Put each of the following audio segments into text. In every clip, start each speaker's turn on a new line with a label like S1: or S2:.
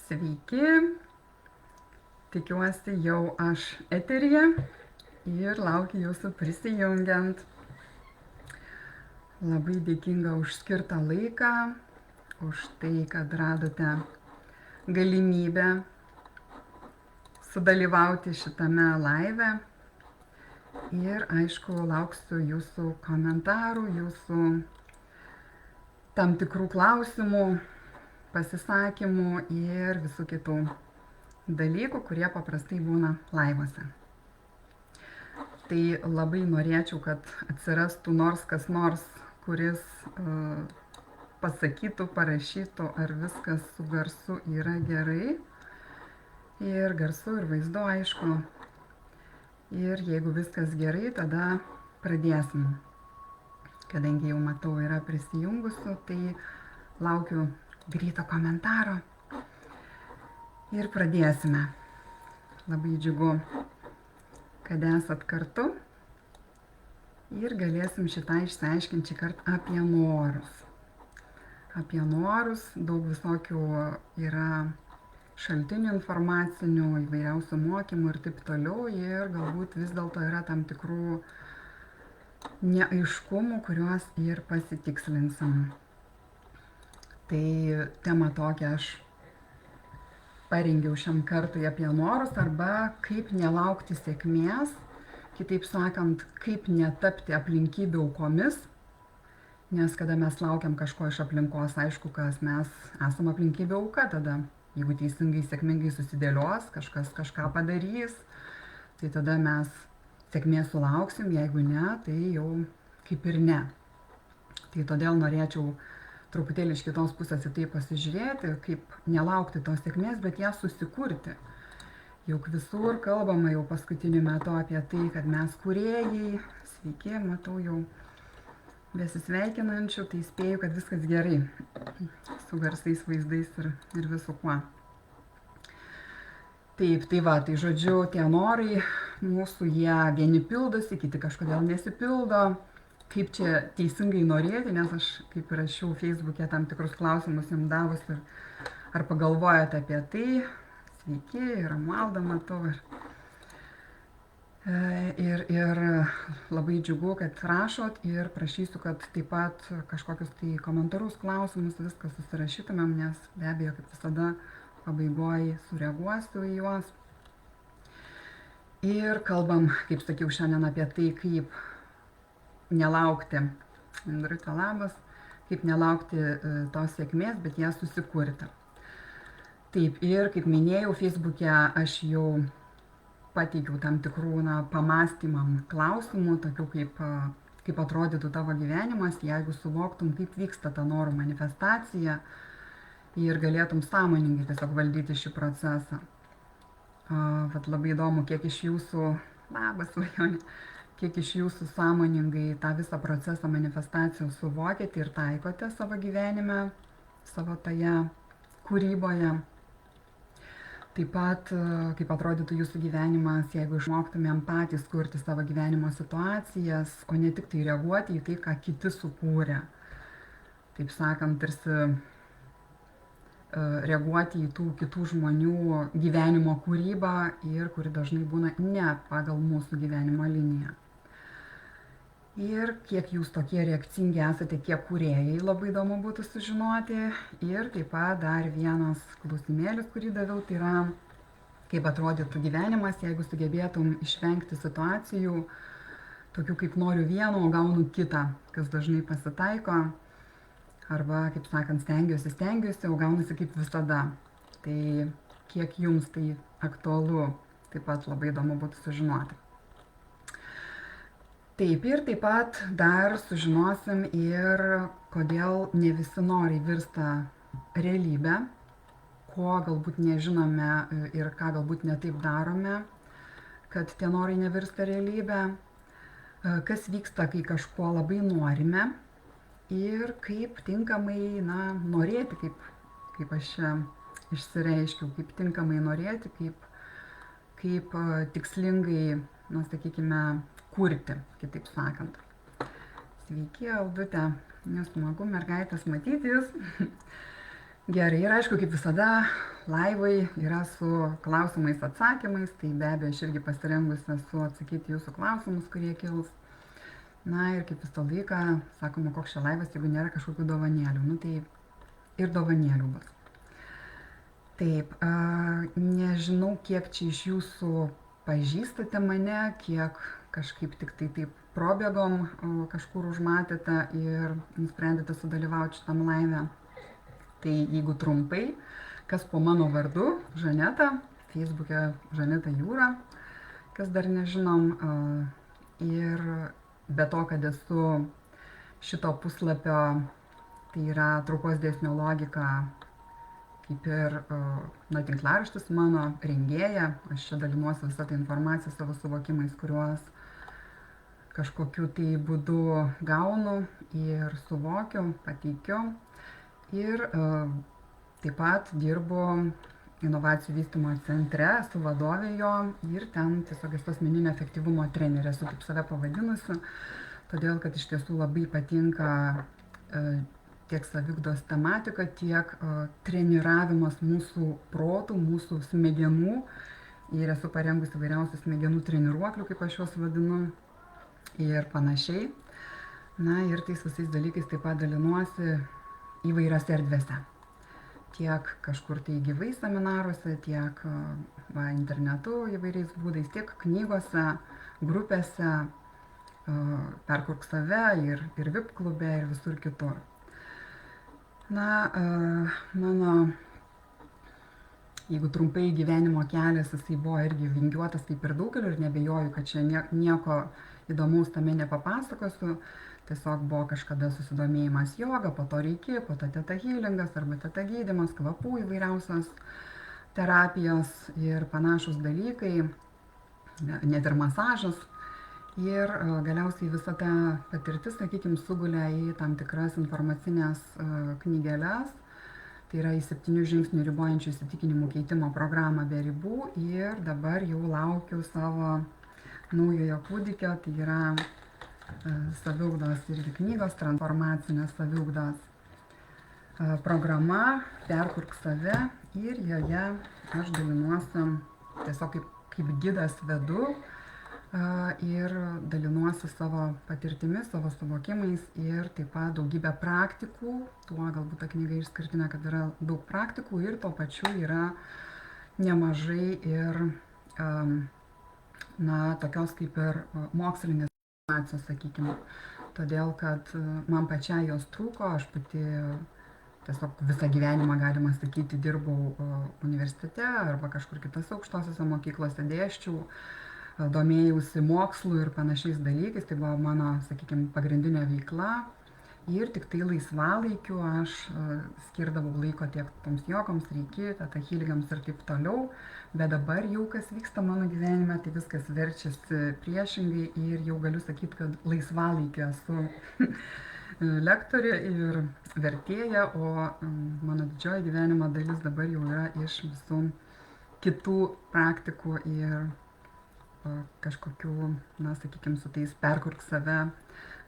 S1: Sveiki, tikiuosi jau aš eteryje ir laukiu jūsų prisijungiant. Labai dėkinga už skirtą laiką, už tai, kad radote galimybę sudalyvauti šitame laive. Ir aišku, lauksiu jūsų komentarų, jūsų tam tikrų klausimų, pasisakymų ir visų kitų dalykų, kurie paprastai būna laivuose. Tai labai norėčiau, kad atsirastų nors kas nors, kuris pasakytų, parašytų, ar viskas su garsu yra gerai. Ir garsu, ir vaizdu, aišku. Ir jeigu viskas gerai, tada pradėsim. Kadangi jau matau yra prisijungusių, tai laukiu greito komentaro. Ir pradėsime. Labai džiugu, kad esat kartu. Ir galėsim šitą išsiaiškinti šį kartą apie norus. Apie norus daug visokių yra šaltinių informacinių, įvairiausių mokymų ir taip toliau. Ir galbūt vis dėlto yra tam tikrų neaiškumų, kuriuos ir pasitikslinsim. Tai temą tokią aš parengiau šiam kartui apie norus arba kaip nelaukti sėkmės, kitaip sakant, kaip netapti aplinkybių aukomis, nes kada mes laukiam kažko iš aplinkos, aišku, kas mes esam aplinkybių auka tada. Jeigu teisingai, sėkmingai susidėlios, kažkas kažką padarys, tai tada mes sėkmės sulauksim, jeigu ne, tai jau kaip ir ne. Tai todėl norėčiau truputėlį iš kitos pusės į tai pasižiūrėti, kaip nelaukti tos sėkmės, bet ją susikurti. Juk visur kalbama jau paskutiniu metu apie tai, kad mes kūrėjai, sveiki, matau jau besisveikinančių, tai spėju, kad viskas gerai su garsais, vaizdais ir visu kuo. Taip, tai va, tai žodžiu, tie norai mūsų, jie vieni pildosi, kiti kažkodėl nesipildo. Kaip čia teisingai norėti, nes aš kaip rašiau Facebook'e tam tikrus klausimus jums davus ir ar pagalvojate apie tai. Sveiki, ir Amaldą matau. Ir labai džiugu, kad rašot ir prašysiu, kad taip pat kažkokius tai komentarus, klausimus, viską susirašytumėm, nes be abejo, kaip visada, pabaigoje sureaguosiu į juos. Ir kalbam, kaip sakiau, šiandien apie tai, kaip nelaukti, Indrute labas, kaip nelaukti tos sėkmės, bet ją susikurti. Taip, ir kaip minėjau, Facebook'e aš jau pateikiau tam tikrų pamastymam klausimų, tokių kaip atrodytų tavo gyvenimas, jeigu suvoktum, kaip vyksta ta norų manifestacija ir galėtum sąmoningai tiesiog valdyti šį procesą. Vat labai įdomu, kiek iš jūsų, labas Svajonė, kiek iš jūsų sąmoningai tą visą procesą manifestacijos suvokėte ir taikote savo gyvenime, savo toje kūryboje. Taip pat, kaip atrodytų jūsų gyvenimas, jeigu išmoktumėm patys kurti savo gyvenimo situacijas, o ne tik tai reaguoti į tai, ką kiti sukūrė. Taip sakant, tarsi reaguoti į tų kitų žmonių gyvenimo kūrybą ir kuri dažnai būna ne pagal mūsų gyvenimo liniją. Ir kiek jūs tokie reakcingi esate, kiek kūrėjai, labai įdomu būtų sužinoti. Ir taip pat dar vienas klausimėlis, kurį daviau, tai yra, kaip atrodytų gyvenimas, jeigu sugebėtum išvengti situacijų, tokių kaip noriu vieno, o gaunu kitą, kas dažnai pasitaiko. Arba, kaip sakant, stengiuosi, o gaunasi kaip visada. Tai kiek jums tai aktualu, taip pat labai įdomu būtų sužinoti. Taip, ir taip pat dar sužinosim ir kodėl ne visi norai virsta realybę, ko galbūt nežinome ir ką galbūt netaip darome, kad tie norai nevirsta realybę, kas vyksta, kai kažko labai norime ir kaip tinkamai norėti, kaip aš čia išsireiškiau, kaip tinkamai norėti, kaip tikslingai, sakykime, kurti, kitaip sakant. Sveiki, Aldute, smagu mergaitės matyti jūs. Gerai, ir aišku, kaip visada, laivai yra su klausimais atsakymais, tai be abejo aš irgi pasirengusi esu atsakyti jūsų klausimus, kurie kils. Na ir kaip visą laiką, sakoma, koks čia laivas, jeigu nėra kažkokių dovanėlių. Nu tai ir dovanėlių bus. Taip, nežinau, kiek čia iš jūsų pažįstate mane, kiek kažkaip tik tai taip probėgom kažkur užmatėte ir nusprendėte sudalyvauti šitam laive. Tai jeigu trumpai, kas po mano vardu, Žaneta, Facebook'e Žaneta Jūra, kas dar nežinom. Ir be to, kad esu šito puslapio, tai yra traukos dėsnio logika, kaip ir tinklaraštis mano rengėja, aš čia dalinuosi visą tą informaciją savo suvokimais, kuriuos kažkokiu tai būdu gaunu ir suvokiu, pateikiu. Ir taip pat dirbu inovacijų vystymo centre, esu vadovė jo ir ten tiesiog esu asmeninio efektyvumo trenerė, esu taip save pavadinusi, todėl kad iš tiesų labai patinka tiek saviugdos tematika, tiek treniravimas mūsų protų, mūsų smegenų. Ir esu parengusi įvairiausių smegenų treniruoklių, kaip aš juos vadinu, ir panašiai. Na ir tais visais dalykais taip pat dalinuosi įvairiose erdvėse. Tiek kažkur tai gyvai seminaruose, tiek internetu įvairiais būdais, tiek knygose, grupėse, Perkurk save ir VIP klube ir visur kitur. Na, mano, jeigu trumpai gyvenimo kelias, jisai buvo irgi vingiuotas kaip ir daugeliu ir nebejoju, kad čia nieko įdomaus tame nepapasakosiu. Tiesiog buvo kažkada susidomėjimas joga, po to reiki, po to teta healingas arba teta gydymas, kvapų įvairiausios terapijos ir panašus dalykai, net ir masažas. Ir galiausiai visa ta patirtis, sakykime, sugulė į tam tikras informacinės knygeles. Tai yra į 7 žingsnių ribojančių įsitikinimų keitimo programą be ribų. Ir dabar jau laukiu savo naujojo kūdikio, tai yra saviugdos irgi knygos, transformacinės saviugdos programa Perkurk save. Ir joje aš dalinuosi tiesiog kaip gidas vedu. Ir dalinuosi savo patirtimis, savo suvokimais ir taip pat daugybę praktikų. Tuo galbūt ta knyga išskirtinė, kad yra daug praktikų ir tuo pačiu yra nemažai ir tokios kaip ir mokslinės informacijos, sakykime. Todėl, kad man pačiai jos trūko, aš pati tiesiog visą gyvenimą, galima sakyti, dirbau universitete arba kažkur kitose aukštosiose mokyklose dėsčiau. Domėjausi mokslu ir panašiais dalykais, tai buvo mano, sakykime, pagrindinė veikla. Ir tik tai laisvalaikiu aš skirdavau laiko tiek toms jogoms, reiki, teta healingams ir taip toliau. Bet dabar jau kas vyksta mano gyvenime, tai viskas verčiasi priešingai ir jau galiu sakyti, kad laisvalaikiu esu lektorė ir vertėja, o mano didžioji gyvenimo dalis dabar jau yra iš visų kitų praktikų ir kažkokių, sakykime, su tais Perkurk save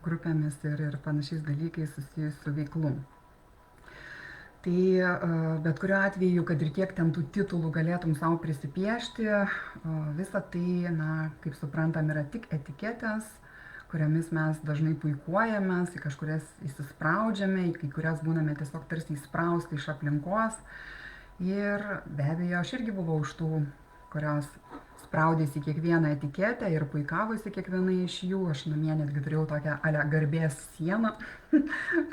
S1: grupėmis ir panašiais dalykais susijusių veiklų. Tai bet kuriuo atveju, kad ir kiek ten tų titulų galėtum savo prisipiešti, visa tai, kaip suprantam, yra tik etiketės, kuriamis mes dažnai puikuojamės, į kažkurias įsispraudžiame, į kai kurias būname tiesiog tarsi įsprausti iš aplinkos. Ir be abejo, aš irgi buvau iš tų, kurios spraudėsi kiekvieną etiketę ir puikavosi kiekviena iš jų. Aš namie netgi turėjau tokią garbės sieną,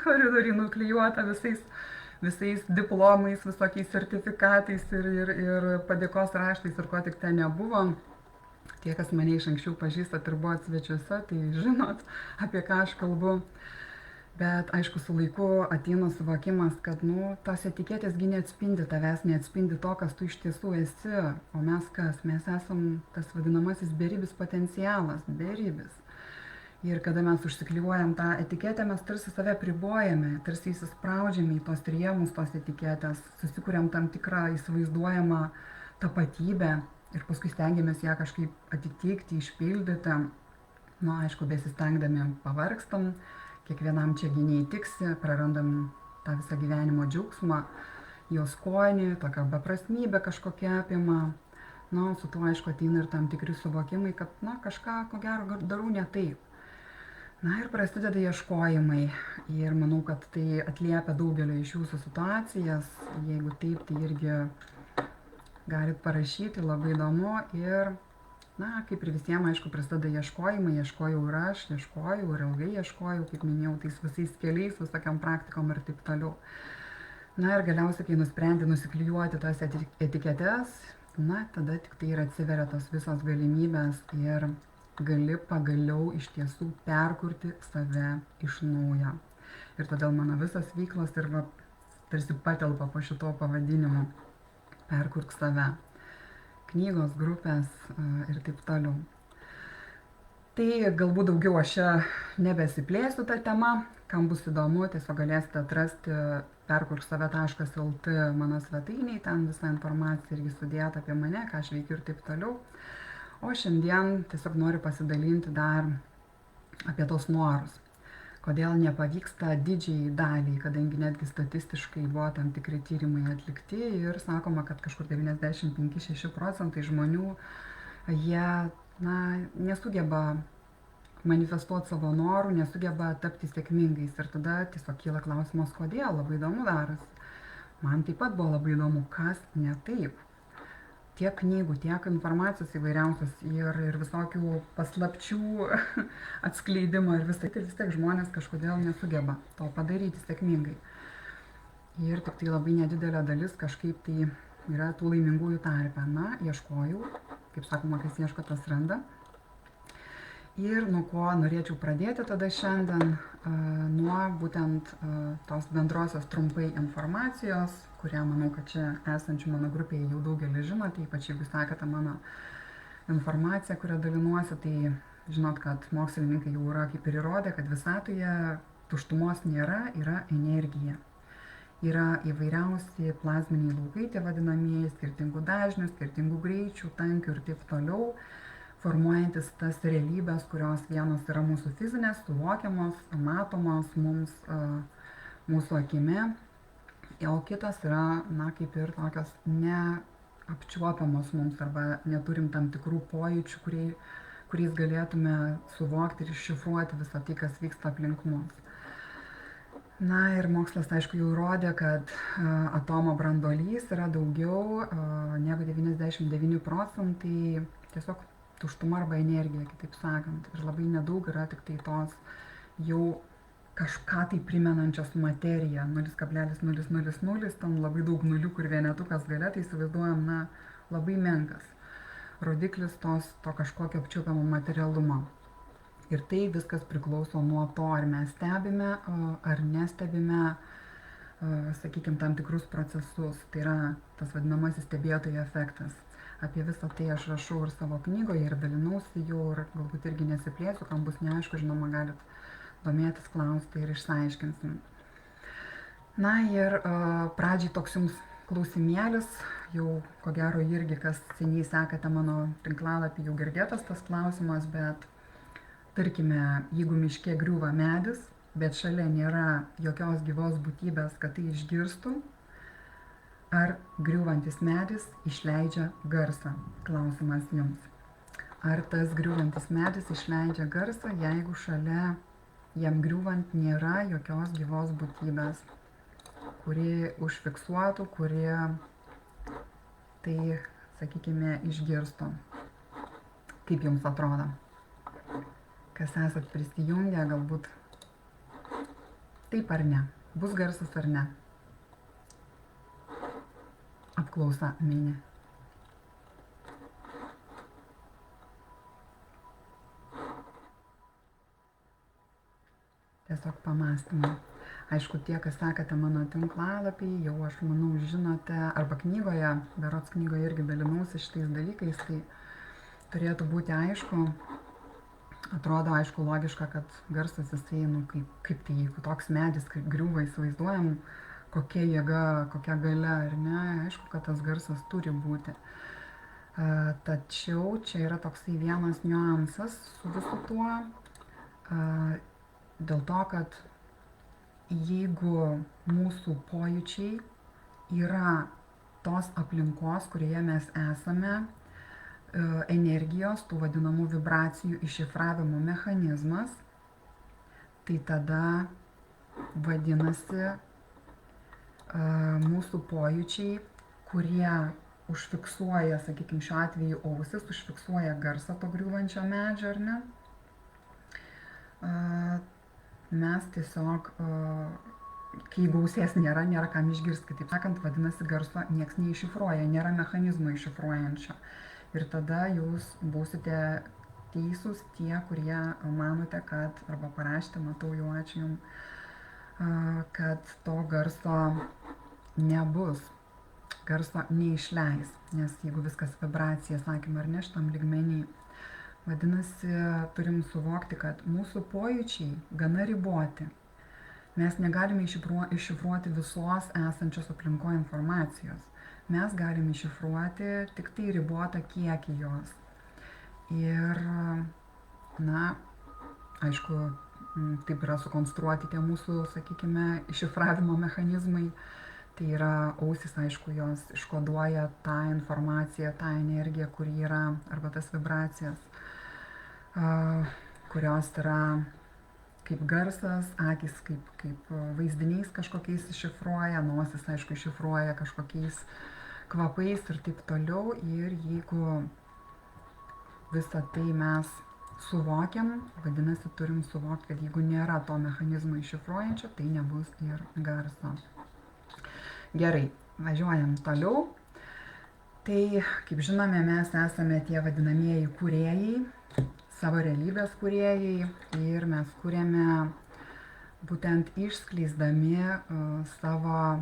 S1: koridorių nuklijuotą visais diplomais, visokiais sertifikatais ir padėkos raštais ir ko tik ten nebuvo. Tie, kas mane iš anksčiau pažįstat ir buvot svečiuose, tai žinot, apie ką aš kalbu. Bet aišku, su laiku ateina suvokimas, kad tos etiketėsgi neatspindi tavęs, neatspindi to, kas tu iš tiesų esi. O mes kas? Mes esam tas vadinamasis beribis potencialas, beribis. Ir kada mes užsiklijuojam tą etiketę, mes tarsi save pribojame, tarsi įsispraudžiame į tos rėmus, tos etiketės, susikuriam tam tikrą įsivaizduojamą tapatybę ir paskui stengiamės ją kažkaip atitikti, išpildyti. Aišku, besistengdami pavargstam. Kiekvienam čiagi neįtiksi, prarandam tą visą gyvenimo džiaugsmą jo skonį, tokia beprasmybė kažkokia apima. Na, su tuo aišku ateina ir tam tikri suvokimai, kad, na, kažką, ko gero, darau ne taip. Na ir prasideda ieškojimai. Ir manau, kad tai atliepia daugelio iš jūsų situacijas. Jeigu taip, tai irgi galit parašyti, labai įdomu. Ir, na, kaip ir visiems, aišku, prasideda ieškojimai. Ieškojau ir aš, ieškojau ir ilgai ieškojau, kaip minėjau, tais visais keliais, visokiam praktikom ir taip toliau. Na ir galiausiai, kai nusprendė nusiklijuoti tas etiketes, na, tada tik tai ir atsiveria tos visos galimybės ir gali pagaliau iš tiesų perkurti save iš naujo. Ir todėl mano visas veiklos ir tarsi patelpa po šito pavadinimu – perkurk save. Knygos, grupės ir taip toliau. Tai galbūt daugiau aš čia nebesiplėsiu tą temą. Kam bus įdomu, tiesiog galėsite atrasti perkurksave.lt mano svetainiai, ten visa informacija irgi sudėta apie mane, ką aš veikiu ir taip toliau. O šiandien tiesiog noriu pasidalinti dar apie tos norus. Kodėl nepavyksta didžiai daliai, kadangi netgi statistiškai buvo tam tikri tyrimai atlikti ir sakoma, kad kažkur 95–6% žmonių jie nesugeba manifestuoti savo norų, nesugeba tapti sėkmingais. Ir tada tiesiog kyla klausimas, kodėl, labai įdomu daras. Man taip pat buvo labai įdomu, kas ne taip. Tiek knygų, tiek informacijos įvairiausios ir visokių paslapčių atskleidimo ir vis tiek žmonės kažkodėl nesugeba to padaryti sėkmingai. Ir tik tai labai nedidelė dalis kažkaip tai yra tų laimingųjų tarpe. Na, ieškojau, kaip sakoma, kas ieško, tas randa. Ir nuo ko norėčiau pradėti tada šiandien, nuo būtent tos bendrosios trumpai informacijos, kurią manau, kad čia esančių mano grupėje jau daugelis žinote, ypač jeigu sekate mano informaciją, kurią dalinuosi, tai žinot, kad mokslininkai jau yra kaip ir įrodę, kad visatoje tuštumos nėra, yra energija. Yra įvairiausi plazminiai laukai, tie vadinamieji, skirtingų dažnių, skirtingų greičių, tankių ir taip toliau, formuojantis tas realybės, kurios vienos yra mūsų fizinės, suvokiamos, matomos mums, mūsų akimi, o kitos yra, na, kaip ir tokios neapčiuopiamos mums arba neturim tam tikrų pojūčių, kuriais galėtume suvokti ir iššifruoti visą tai, kas vyksta aplink mus. Na ir mokslas, aišku, jau įrodė, kad atomo branduolys yra daugiau negu 99% tiesiog tuštuma arba energija, kitaip sakant. Ir labai nedaug yra tik tai tos jau kažką tai primenančios materiją, 0,000, ten labai daug nuliukų ir vienetukas gale, tai įsivaizduojam, na, labai menkas rodiklis to kažkokio apčiuopiamo materialumo. Ir tai viskas priklauso nuo to, ar mes stebime, ar nestebime, sakykime, tam tikrus procesus. Tai yra tas vadinamasis stebėtojo efektas. Apie visą tai aš rašau ir savo knygoje ir dalinausi jau ir galbūt irgi nesiplėsiu, kam bus neaišku, žinoma, galit domėtis, klausti ir išsiaiškinsim. Na ir pradžiai toks jums klausimėlis, jau ko gero irgi, kas seniai sekate mano tinklalapį, jau girdėtas tas klausimas, bet tarkime, jeigu miške griūva medis, bet šalia nėra jokios gyvos būtybės, kad tai išgirstų, ar griūvantis medis išleidžia garsą? Klausimas jums. Ar tas griūvantis medis išleidžia garsą, jeigu šalia jam griūvant nėra jokios gyvos būtybės, kuri užfiksuotų, kuri tai, sakykime, išgirstų? Kaip jums atrodo? Kas esat prisijungę, galbūt taip ar ne? Bus garsas ar ne? Apklausa mini. Tiesiog pamąstymai. Aišku, tie, kas sekate mano tinklalapį, jau aš manau žinote, arba knygoje, berods knygoje irgi dalinausi šitais dalykais, tai turėtų būti aišku. Atrodo, aišku, logiška, kad garsas jisai, kaip tai, jeigu toks medis kaip griūva, įsivaizduojam, kokia jėga, kokia galia, ar ne, aišku, kad tas garsas turi būti. Tačiau čia yra toksai vienas niuansas su visu tuo, dėl to, kad jeigu mūsų pojūčiai yra tos aplinkos, kurioje mes esame, energijos, tų vadinamų vibracijų iššifravimo mechanizmas, tai tada vadinasi mūsų pojūčiai, kurie užfiksuoja, sakykime, šiuo atveju ausis, užfiksuoja garsą to griūvančio medžio, ar ne? Mes tiesiog, kai gausies nėra kam išgirsti, kitaip sakant, vadinasi, garso nieks neiššifruoja, nėra mechanizmo iššifruojančio. Ir tada jūs būsite teisūs tie, kurie manote, kad, arba parašyti, matau jau, ačiū jums, kad to garso nebus, garso neišleis, nes jeigu viskas vibracija, sakykime, ar ne, šitam lygmenį, vadinasi, turim suvokti, kad mūsų pojūčiai gana riboti. Mes negalime iššifruoti visos esančios aplinkoje informacijos. Mes galime iššifruoti tik tai ribotą kiekį jos. Ir, na, aišku, taip yra sukonstruoti tie mūsų, sakykime, iššifravimo mechanizmai. Tai yra ausis, aišku, jos iškoduoja tą informaciją, tą energiją, kuri yra, arba tas vibracijas, kurios yra kaip garsas, akis kaip vaizdiniais kažkokiais iššifruoja, nosis, aišku, iššifruoja kažkokiais kvapais ir taip toliau. Ir jeigu visą tai mes suvokiam, vadinasi, turim suvokti, kad jeigu nėra to mechanizmo iššifruojančio, tai nebus ir garso. Gerai, važiuojam toliau. Tai, kaip žinome, mes esame tie vadinamieji kūrėjai, savo realybės kūrėjai, ir mes kūrėme būtent išskleisdami savo,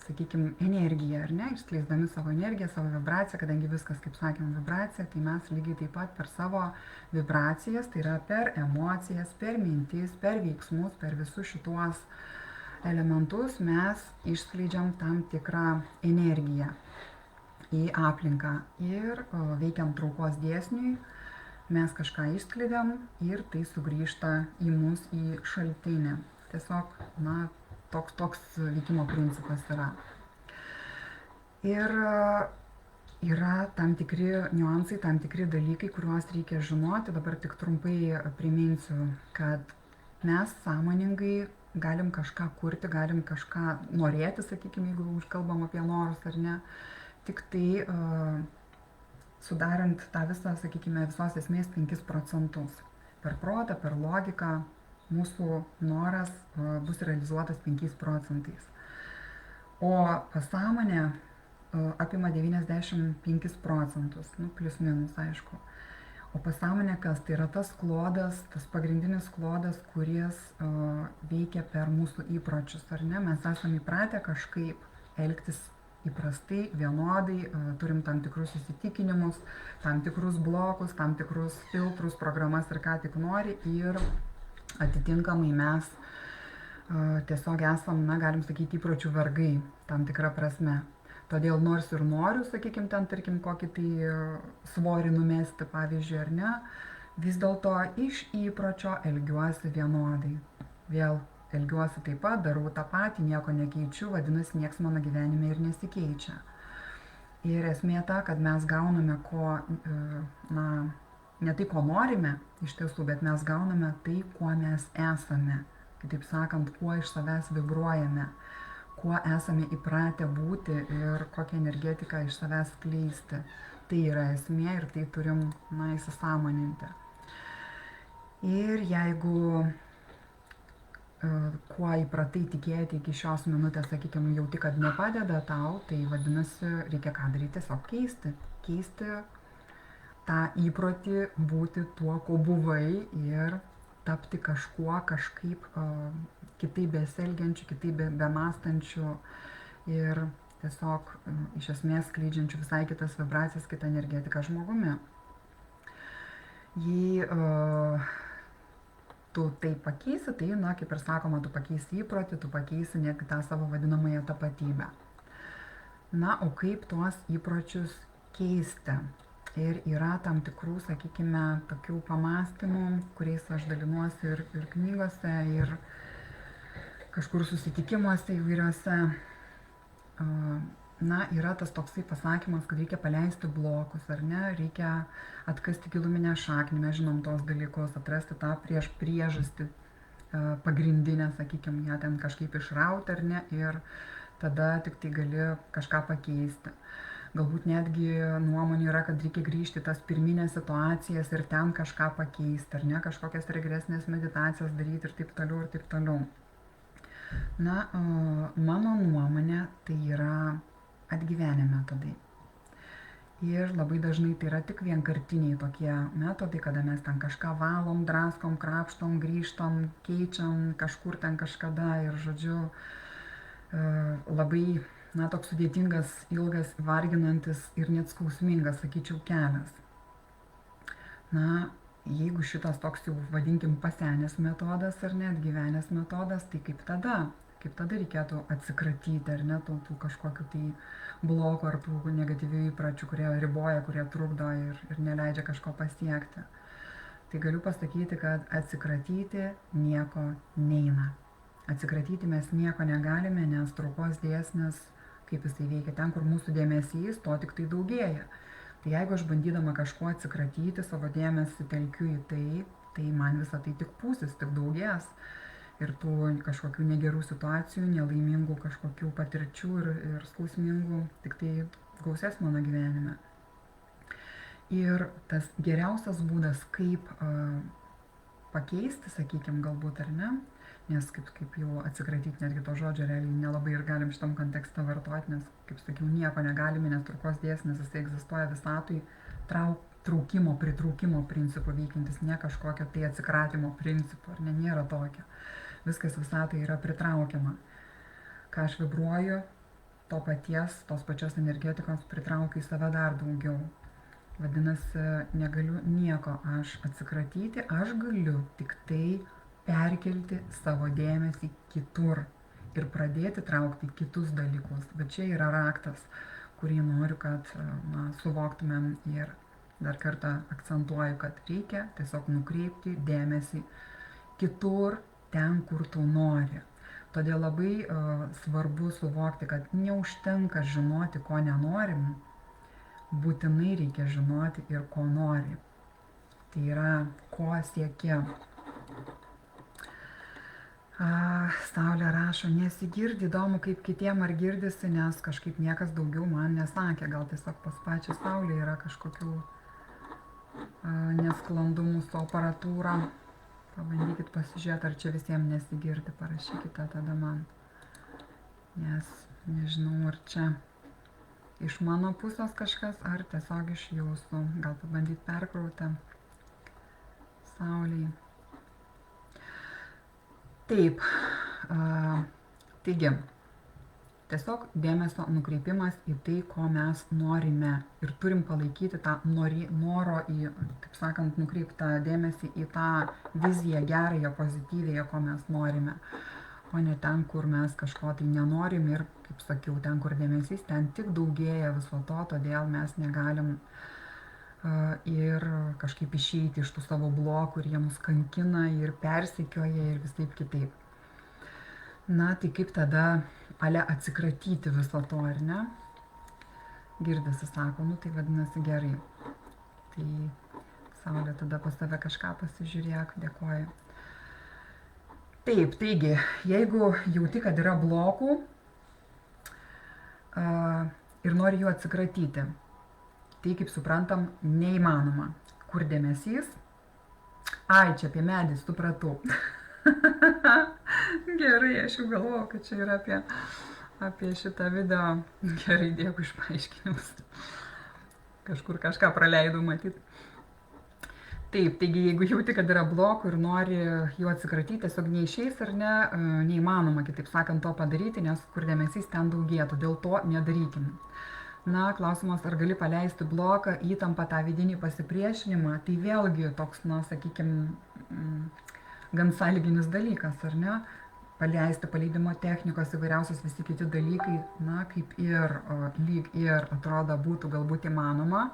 S1: sakykime, energiją, ar ne, išskleisdami savo energiją, savo vibraciją, kadangi viskas, kaip sakėm, vibracija, tai mes lygiai taip pat per savo vibracijas, tai yra per emocijas, per mintis, per veiksmus, per visus šituos elementus mes išskleidžiam tam tikrą energiją į aplinką ir veikiant traukos dėsniui mes kažką išskleidėm ir tai sugrįžta į mus, į šaltinį. Tiesiog, na, toks veikimo principas yra. Ir yra tam tikri niuansai, tam tikri dalykai, kuriuos reikia žinoti. Dabar tik trumpai priminsiu, kad mes sąmoningai galim kažką kurti, galim kažką norėti, sakykime, jeigu kalbam apie norus ar ne. Tik tai sudarant tą visą, sakykime, visos esmės 5%. Per protą, per logiką mūsų noras bus realizuotas 5%. O pasąmonė apima 95%, nu, plius minus, aišku. O pasąmonė kas? Tai yra tas klodas, tas pagrindinis klodas, kuris veikia per mūsų įpročius, ar ne? Mes esame įpratę kažkaip elgtis įprastai, vienodai, turim tam tikrus įsitikinimus, tam tikrus blokus, tam tikrus filtrus, programas ir ką tik nori, ir atitinkamai mes tiesiog esam, na, galim sakyti, įpročių vergai, tam tikra prasme. Todėl nors ir noriu, sakykime, ten, tarkim, kokį tai svorį numesti, pavyzdžiui, ar ne, vis dėlto iš įpročio elgiuosi vienodai. Vėl elgiuosi taip pat, darau tą patį, nieko nekeičiu, vadinasi, nieks mano gyvenime ir nesikeičia. Ir esmė ta, kad mes gauname ko, na, ne tai, ko norime iš tiesų, bet mes gauname tai, kuo mes esame. Kitaip sakant, kuo iš savęs vibruojame, kuo esame įpratę būti ir kokią energetiką iš savęs skleisti. Tai yra esmė ir tai turim, na, įsisąmoninti. Ir jeigu kuo įpratai tikėti iki šios minutės, sakykime, jauti, kad nepadeda tau, tai vadinasi, reikia ką daryti, tiesiog keisti. Keisti tą įprotį būti tuo, ko buvai, ir tapti kažkuo, kažkaip kitaip besielgiančiu, kitaip bemąstančiu ir tiesiog iš esmės skleidžiančiu visai kitas vibracijas, kitą energetiką žmogumi. Jei tu tai pakeisi, tai, na, kaip ir sakoma, tu pakeisi įprotį, tu pakeisi netgi tą savo vadinamąją tapatybę. Na, o kaip tuos įpročius keisti? Ir yra tam tikrų, sakykime, tokių pamąstymų, kuriais aš dalinuosi ir knygose, ir kažkur susitikimuose įvairiuose. na, yra tas toksai pasakymas, kad reikia paleisti blokus, ar ne, reikia atkasti giluminę šaknį, mes žinom tos dalykus, atrasti tą priežastį pagrindinę, sakykime, ją ten kažkaip išrauti, ar ne, ir tada tik tai gali kažką pakeisti. Galbūt netgi nuomonė yra, kad reikia grįžti į tas pirminės situacijas ir ten kažką pakeisti, ar ne, kažkokias regresinės meditacijas daryti ir taip toliau, ir taip toliau. Na, mano nuomonė tai yra atgyvenę metodai. Ir labai dažnai tai yra tik vienkartiniai tokie metodai, kada mes ten kažką valom, draskom, krapštom, grįžtam, keičiam kažkur ten kažkada ir, žodžiu, labai, na, toks sudėtingas, ilgas, varginantis ir net skausmingas, sakyčiau, kelias. Na, jeigu šitas toks jau, vadinkim, pasenęs metodas ar net gyvenęs metodas, tai kaip tada reikėtų atsikratyti, ar ne, tų kažkokių tai blokų ar tų negatyvių įpračių, kurie riboja, kurie trukdo ir neleidžia kažko pasiekti. Tai galiu pasakyti, kad atsikratyti nieko neina. Atsikratyti mes nieko negalime, nes traukos dėsnis, kaip jisai veikia, ten, kur mūsų dėmesys, to tik tai daugėja. Tai jeigu aš bandydama kažko atsikratyti, savo dėmesį telkiu į tai, tai man visą tai tik pūsis, tik daugės. Ir tų kažkokių negerų situacijų, nelaimingų kažkokių patirčių ir skausmingų, tik tai gausės mano gyvenime. Ir tas geriausias būdas, kaip pakeisti, sakykime, galbūt ar ne, nes kaip jau atsikratyti, netgi to žodžio realiai nelabai ir galim šitam kontekste vartoti, nes, kaip sakiau, nieko negalime, nes traukos dėsnis jisai egzistuoja visatui traukimo, pritraukimo principų veikiantis, ne kažkokio tai atsikratimo principų, ar ne, nėra tokio. Viskas visatai yra pritraukiama. Ką aš vibruoju, tos pačios energetikos pritraukiu į save dar daugiau. Vadinasi, negaliu nieko aš atsikratyti, aš galiu tik tai perkelti savo dėmesį kitur ir pradėti traukti kitus dalykus. Bet čia yra raktas, kurį noriu, kad suvoktumėm ir dar kartą akcentuoju, kad reikia tiesiog nukreipti dėmesį kitur, ten, kur tu nori. Todėl labai svarbu suvokti, kad neužtenka žinoti, ko nenorim, būtinai reikia žinoti ir ko nori. Tai yra, ko sieki. Saulė rašo, nesigirdi, įdomu, kaip kitiem ar girdisi, nes kažkaip niekas daugiau man nesakė. Gal tiesiog pas pačią Saulę yra kažkokių nesklandumų su aparatūra. Pabandykit pasižiūrėti, ar čia visiems nesigirdi, parašykite tada man. Nes nežinau, ar čia iš mano pusės kažkas, ar tiesiog iš jūsų. Gal pabandyti perkrauti Saulei. Taip, taigi, tiesiog dėmesio nukreipimas į tai, ko mes norime ir turim palaikyti tą noro į, kaip sakant, nukreiptą dėmesį į tą viziją gerąją, pozityvėje, ko mes norime, o ne ten, kur mes kažko tai nenorim ir, kaip sakiau, ten, kur dėmesys, ten tik daugėja viso to, todėl mes negalim ir kažkaip išeiti iš tų savo blokų ir jie mus kankina ir persekioja ir visaip kitaip. Na, tai kaip tada atsikratyti viso to, ar ne? Girdisi, sako, nu tai vadinasi gerai. Tai Saulė tada pas save kažką pasižiūrėk, dėkoju. Taip, taigi, jeigu jauti, kad yra blokų ir nori jų atsikratyti, tai, kaip suprantam, neįmanoma. Kur dėmesys? Ai, čia apie medį, supratau. Gerai, aš jau galvojau, kad čia yra apie šitą video. Gerai, dėkui iš paaiškinimus. Kažkur kažką praleidau matyti. Taip, taigi, jeigu jauti, kad yra blokų ir nori jų atsikratyti, tiesiog neišeis ar ne, neįmanoma, kitaip sakant, to padaryti, nes kur dėmesys ten daugėtų, dėl to nedarykim. Na, klausimas, ar gali paleisti bloką, įtampą, tą vidinį pasipriešinimą, tai vėlgi toks, na, sakykime, gan sąlyginis dalykas, ar ne? Paleisti paleidimo technikos, įvairiausios visi kiti dalykai, na, kaip ir lyg ir atrodo būtų galbūt įmanoma,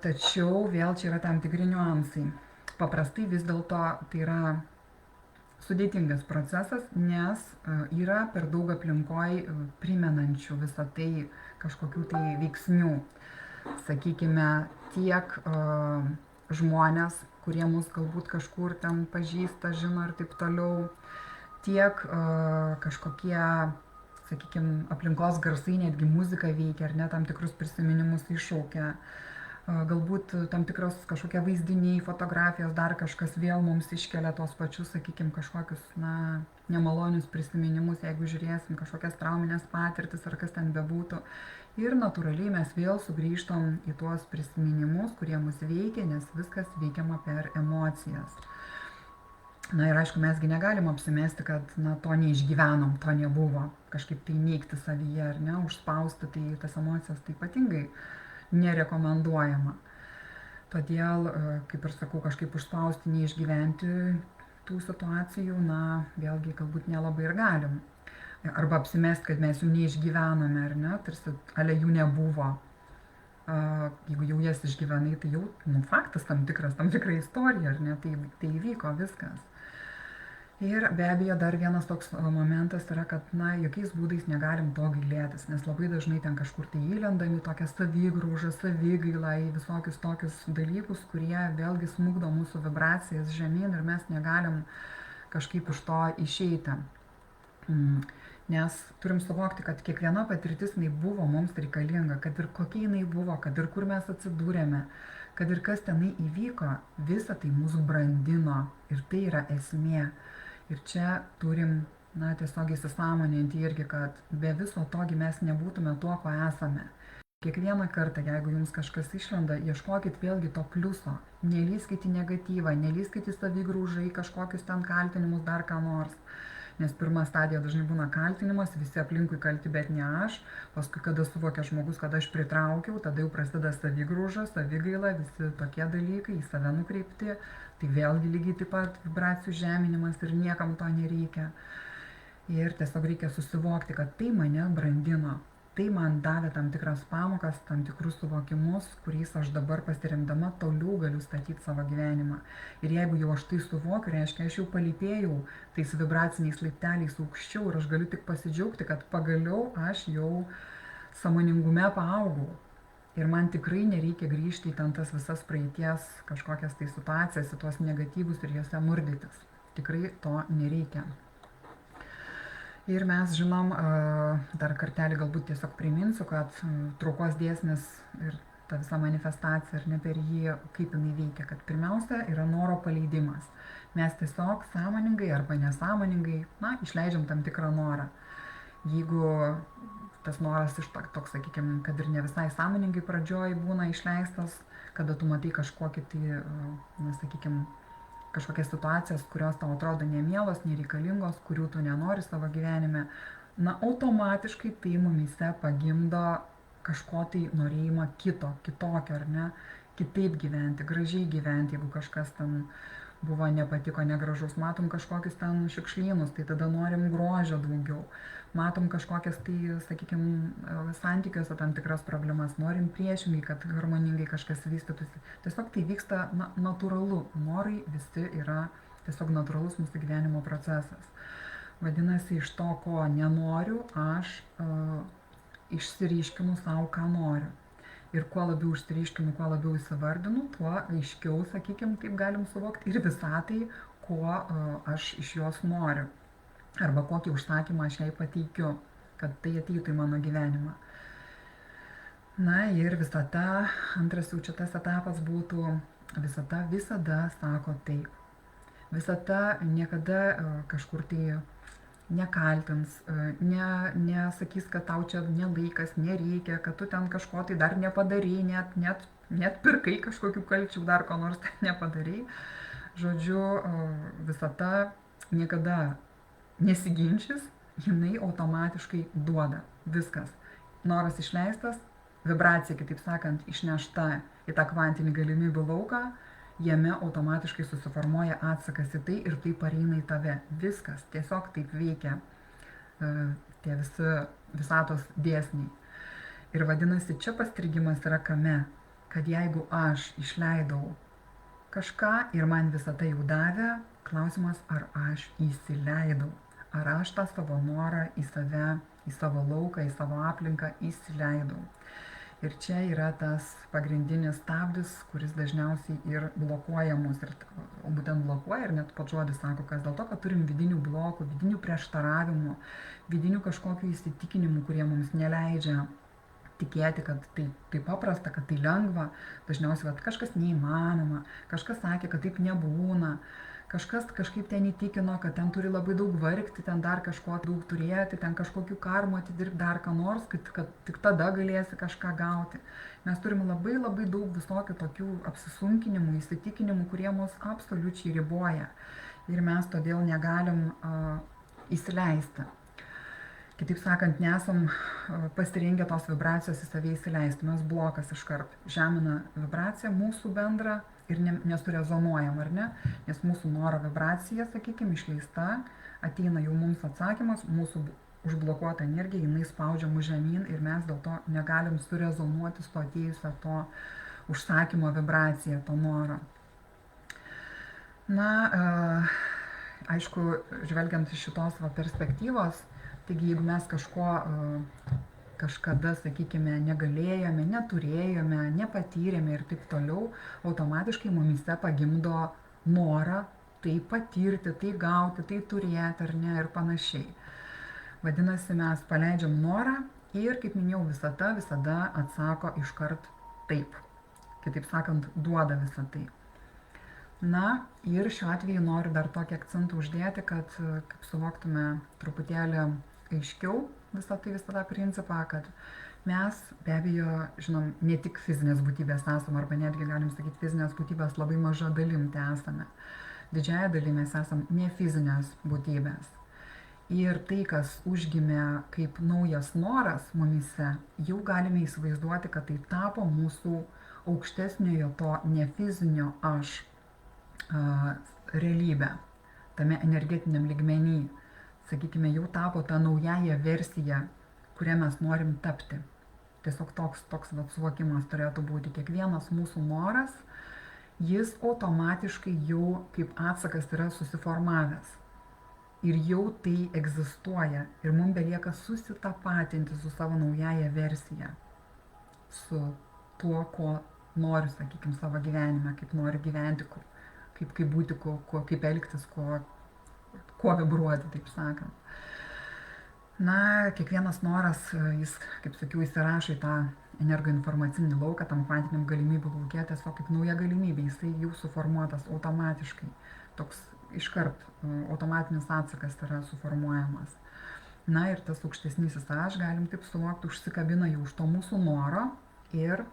S1: tačiau vėl čia yra tam tikri niuansai. Paprastai vis dėlto tai yra sudėtingas procesas, nes yra per daug aplinkoj primenančių visą tai kažkokių tai veiksnių. Sakykime, tiek žmonės, kurie mus galbūt kažkur ten pažįsta, žino ir taip toliau, tiek kažkokie, sakykime, aplinkos garsai, netgi muzika veikia, ar ne, tam tikrus prisiminimus iššaukia. Galbūt tam tikros kažkokie vaizdiniai, fotografijos, dar kažkas vėl mums iškelia tos pačius, sakykime, kažkokius, nemalonius prisiminimus, jeigu žiūrėsim kažkokias trauminės patirtis ar kas ten bebūtų. Ir natūraliai mes vėl sugrįžtam į tuos prisiminimus, kurie mus veikia, nes viskas veikiama per emocijas. Na ir aišku, mesgi negalim apsimesti, kad to neišgyvenom, to nebuvo, kažkaip tai neigti savyje, ar ne, užspausti tai tas emocijas tai ypatingai nerekomenduojama. Todėl, kaip ir sakau, kažkaip užspausti, neišgyventi tų situacijų, vėlgi galbūt nelabai ir galim. Arba apsimesti, kad mes jų neišgyvenome, ar ne, tarsi ale jų nebuvo. Jeigu jau jas išgyvenai, tai jau faktas tam tikra istorija, ar ne, tai įvyko viskas. Ir be abejo dar vienas toks momentas yra, kad jokiais būdais negalim to gailėtis, nes labai dažnai ten kažkur tai įlendami tokią savigraužą, savigailą, į visokius tokius dalykus, kurie vėlgi smukdo mūsų vibracijas žemyn ir mes negalim kažkaip iš to išeiti. Nes turim suvokti, kad kiekviena patirtis buvo mums reikalinga, kad ir kokia jinai buvo, kad ir kur mes atsidūrėme, kad ir kas tenai įvyko, visa tai mūsų brandino ir tai yra esmė. Ir čia turim, tiesiog įsisąmoninti irgi, kad be viso togi mes nebūtume tuo, ko esame. Kiekvieną kartą, jeigu jums kažkas išlenda, ieškokit vėlgi to pliuso. Nelįskit į negatyvą, nelįskit į savigraužą, į kažkokius ten kaltinimus, dar ką nors. Nes pirma stadija dažnai būna kaltinimas, visi aplinkui kalti, bet ne aš. Paskui, kada suvokia žmogus, kad aš pritraukiau, tada jau prasideda savigrauža, savigaila, visi tokie dalykai į save nukreipti. Tai vėlgi lygiai taip pat vibracijų žeminimas ir niekam to nereikia. Ir tiesiog reikia susivokti, kad tai mane brandino. Tai man davė tam tikras pamokas, tam tikrus suvokimus, kuriais aš dabar pasiremdama toliau galiu statyti savo gyvenimą. Ir jeigu jau aš tai suvokiu, reiškia, aš jau palypėjau tais vibraciniais laipteliais aukščiau ir aš galiu tik pasidžiaugti, kad pagaliau aš jau sąmoningume paaugau. Ir man tikrai nereikia grįžti į ten tas visas praeities kažkokias tai situacijas, į tuos negatyvus ir juose murdytis. Tikrai to nereikia. Ir mes žinom, dar kartelį galbūt tiesiog priminsiu, kad traukos dėsnis ir ta visa manifestacija ir ne per jį, kaip jinai veikia, kad pirmiausia yra noro paleidimas. Mes tiesiog sąmoningai arba nesąmoningai, išleidžiam tam tikrą norą. Jeigu tas noras toks, sakykime, kad ir ne visai sąmoningai pradžioj būna išleistas, kada tu matai kažkokį tai, sakykime, kažkokias situacijas, kurios tau atrodo nemielos, nereikalingos, kurių tu nenori savo gyvenime, automatiškai tai mumyse pagimdo kažko tai norėjimą kitokio, ar ne, kitaip gyventi, gražiai gyventi, jeigu kažkas ten buvo nepatiko, negražus, matom kažkokius ten šiukšlynus, tai tada norim grožio daugiau, matom kažkokias tai, sakykime, santykiuose tam tikras problemas, norim priešingai, kad harmoningai kažkas vystytųsi. Tiesiog tai vyksta natūralu, norai visi yra tiesiog natūralus mūsų gyvenimo procesas. Vadinasi, iš to, ko nenoriu, aš išsiryškinu savo, ką noriu. Ir kuo labiau išsiryškinu, kuo labiau įsivardinu, tuo aiškiau, sakykime, taip galim suvokti ir visatai, ko aš iš jos noriu. Arba kokį užsakymą aš jai pateikiu, kad tai ateitų į mano gyvenimą. Ir visata, antras jau čia tas etapas būtų, visata visada sako taip. Visata niekada kažkur tai nekaltins, nesakys, kad tau čia nelaikas, nereikia, kad tu ten kažko tai dar nepadarai, net pirkai kažkokių kalčių, dar ko nors nepadarai. Žodžiu, visata niekada nesiginčys, jinai automatiškai duoda viskas. Noras išleistas, vibracija, kitaip sakant, išnešta į tą kvantinį galimybių lauką, jame automatiškai susiformuoja atsakas į tai ir tai pareina į tave. Viskas, tiesiog taip veikia tie visi visatos dėsniai. Ir vadinasi, čia pastrigimas yra kame, kad jeigu aš išleidau kažką ir man visata jau davė, Klausimas, ar aš įsileidau, ar aš tą savo norą į save, į savo lauką, į savo aplinką įsileidau. Ir čia yra tas pagrindinis stabdis, kuris dažniausiai ir blokuoja mus. Ir būtent blokuoja, ir net pats žodis sako, kas dėl to, kad turim vidinių blokų, vidinių prieštaravimų, vidinių kažkokių įsitikinimų, kurie mums neleidžia tikėti, kad tai paprasta, kad tai lengva. Dažniausiai, kad kažkas neįmanoma, kažkas sakė, kad taip nebūna. Kažkas kažkaip ten įtikino, kad ten turi labai daug vargti, ten dar kažko daug turėti, ten kažkokių karmų atidirbti, dar ką nors, kad tik tada galėsi kažką gauti. Mes turime labai daug visokių tokių apsisunkinimų, įsitikinimų, kurie mus absoliučiai riboja. Ir mes todėl negalim įsileisti. Kitaip sakant, nesam pasirengę tos vibracijos į save įsileisti. Mes blokas iškart žemina vibraciją mūsų bendrą ir nesurezonuojam, ar ne? Nes mūsų noro vibracija, sakykime, išleista, ateina jau mums atsakymas, mūsų užblokuota energija, jinai spaudžia mus žemyn ir mes dėl to negalim surezonuoti su atėjusią to užsakymo vibraciją, to noro. Na, aišku, žvelgiant iš šitos perspektyvos, taigi jeigu mes kažkada, sakykime, negalėjome, neturėjome, nepatyrėme ir taip toliau, automatiškai mumyse pagimdo norą tai patirti, tai gauti, tai turėti ar ne ir panašiai. Vadinasi, mes paleidžiam norą ir, kaip minėjau, visata visada atsako iškart taip. Kitaip sakant, duoda visą tai. Na ir šiuo atveju noriu dar tokį akcentą uždėti, kad kaip suvoktume truputėlį aiškiau visą tą principą, kad mes be abejo, žinom, ne tik fizinės būtybės esame, arba netgi galim sakyti, fizinės būtybės labai maža dalim te esame. Didžiąją dalį mes esame ne fizinės būtybės. Ir tai, kas užgimė kaip naujas noras mumyse, jau galime įsivaizduoti, kad tai tapo mūsų aukštesniojo to nefizinio aš realybę, tame energetiniam lygmenį. Sakykime, jau tapo ta naujaja versija, kurią mes norim tapti. Tiesiog toks suvokimas turėtų būti. Kiekvienas mūsų noras, jis automatiškai jau kaip atsakas yra susiformavęs. Ir jau tai egzistuoja. Ir mums belieka susitapatinti su savo naujaja versija. Su tuo, ko noriu, sakykime, savo gyvenime, kaip noriu gyventi, kaip būti, kaip elgtis, kuo vibruoti, taip sakant. Na, kiekvienas noras, jis, kaip sakiau, įsirašo į tą energoinformacinį lauką, tam kvantiniam galimybių lauke, tiesiog kaip nauja galimybė, jisai jau suformuotas automatiškai. Toks iškart automatinis atsakas yra suformuojamas. Na ir tas aukštesnysis aš, galim taip suvokti, užsikabina jau už to mūsų noro ir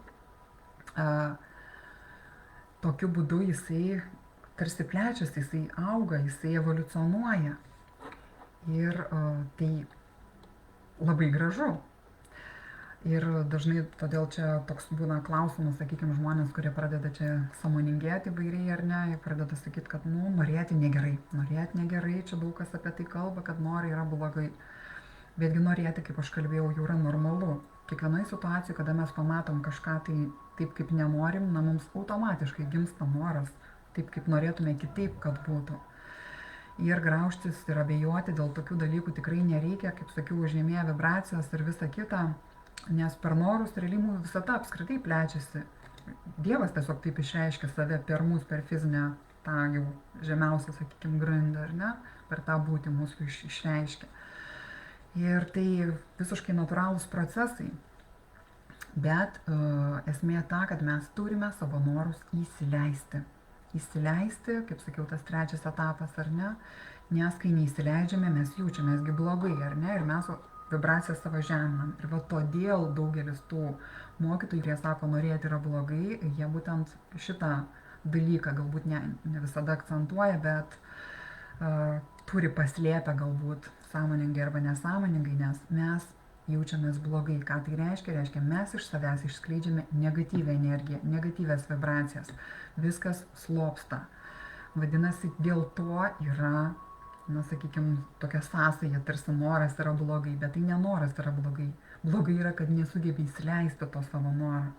S1: tokiu būdu jisai tarsi plečiasi, jisai auga, jisai evoliucionuoja. Ir tai labai gražu. Ir dažnai todėl čia toks būna klausimas, sakykime, žmonės, kurie pradeda čia sąmoningėti įvairiai ar ne, jie pradeda sakyti, kad norėti negerai, čia daug kas apie tai kalba, kad nori yra blogai. Betgi norėti, kaip aš kalbėjau, jau yra normalu. Kiekvienoje situacijoje, kada mes pamatom kažką tai taip, kaip nenorim, mums automatiškai gimsta noras, taip, kaip norėtume kitaip, kad būtų. Ir graužtis ir abejoti dėl tokių dalykų tikrai nereikia, kaip sakiau, užėmėja vibracijos ir visa kita, nes per norus realiai mūsų visata apskritai plečiasi. Dievas tiesiog taip išreiškia save per mus, per fizinę, tą jau žemiausią, sakykime, grandą, ar ne, per tą būtį mūsų išreiškia. Ir tai visiškai natūralūs procesai. Bet esmė ta, kad mes turime savo norus įsileisti. Įsileisti, kaip sakiau, tas trečias etapas, ar ne? Nes kai neįsileidžiame, mes jaučiamėsgi blogai, ar ne? Ir mes vibraciją savo žeminam. Ir va todėl daugelis tų mokytojų, kurie sako, norėti yra blogai, jie būtent šitą dalyką galbūt ne visada akcentuoja, bet turi paslėpę galbūt sąmoningai arba nesąmoningai, nes mes jaučiamės blogai. Ką tai reiškia? Reiškia, mes iš savęs išskleidžiame negatyvią energiją, negatyvias vibracijas. Viskas slopsta. Vadinasi, dėl to yra, sakykime, tokia sąsaja, tarsi noras yra blogai, bet tai nenoras yra blogai. Blogai yra, kad nesugebi įsileisti to savo norą.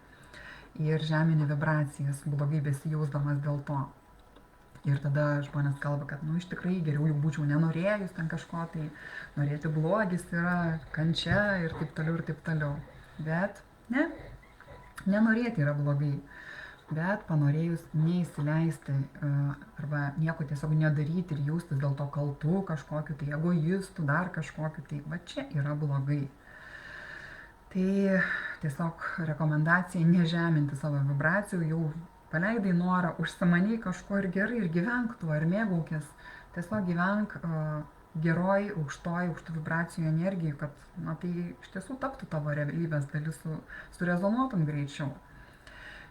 S1: Ir žemini vibracijas, blogai besijausdamas dėl to. Ir tada žmonės kalba, kad, iš tikrai geriau jau būčiau nenorėjus ten kažko, tai norėti blogis yra kančia ir taip toliau ir taip toliau. Bet ne, nenorėti yra blogai. Bet panorėjus neįsileisti arba nieko tiesiog nedaryti ir jaustis dėl to kaltų kažkokiu, tai egoistų, dar kažkokiu, tai va čia yra blogai. Tai tiesiog rekomendacija nežeminti savo vibracijų, jau paleidai norą, užsimaniai kažko ir gerai ir gyvenk tuo, ir mėgaukis. Tiesiog gyvenk geroj, aukštų vibracijų energijų, kad tai iš tiesų taptų tavo realybės dalis, surezonuotum greičiau.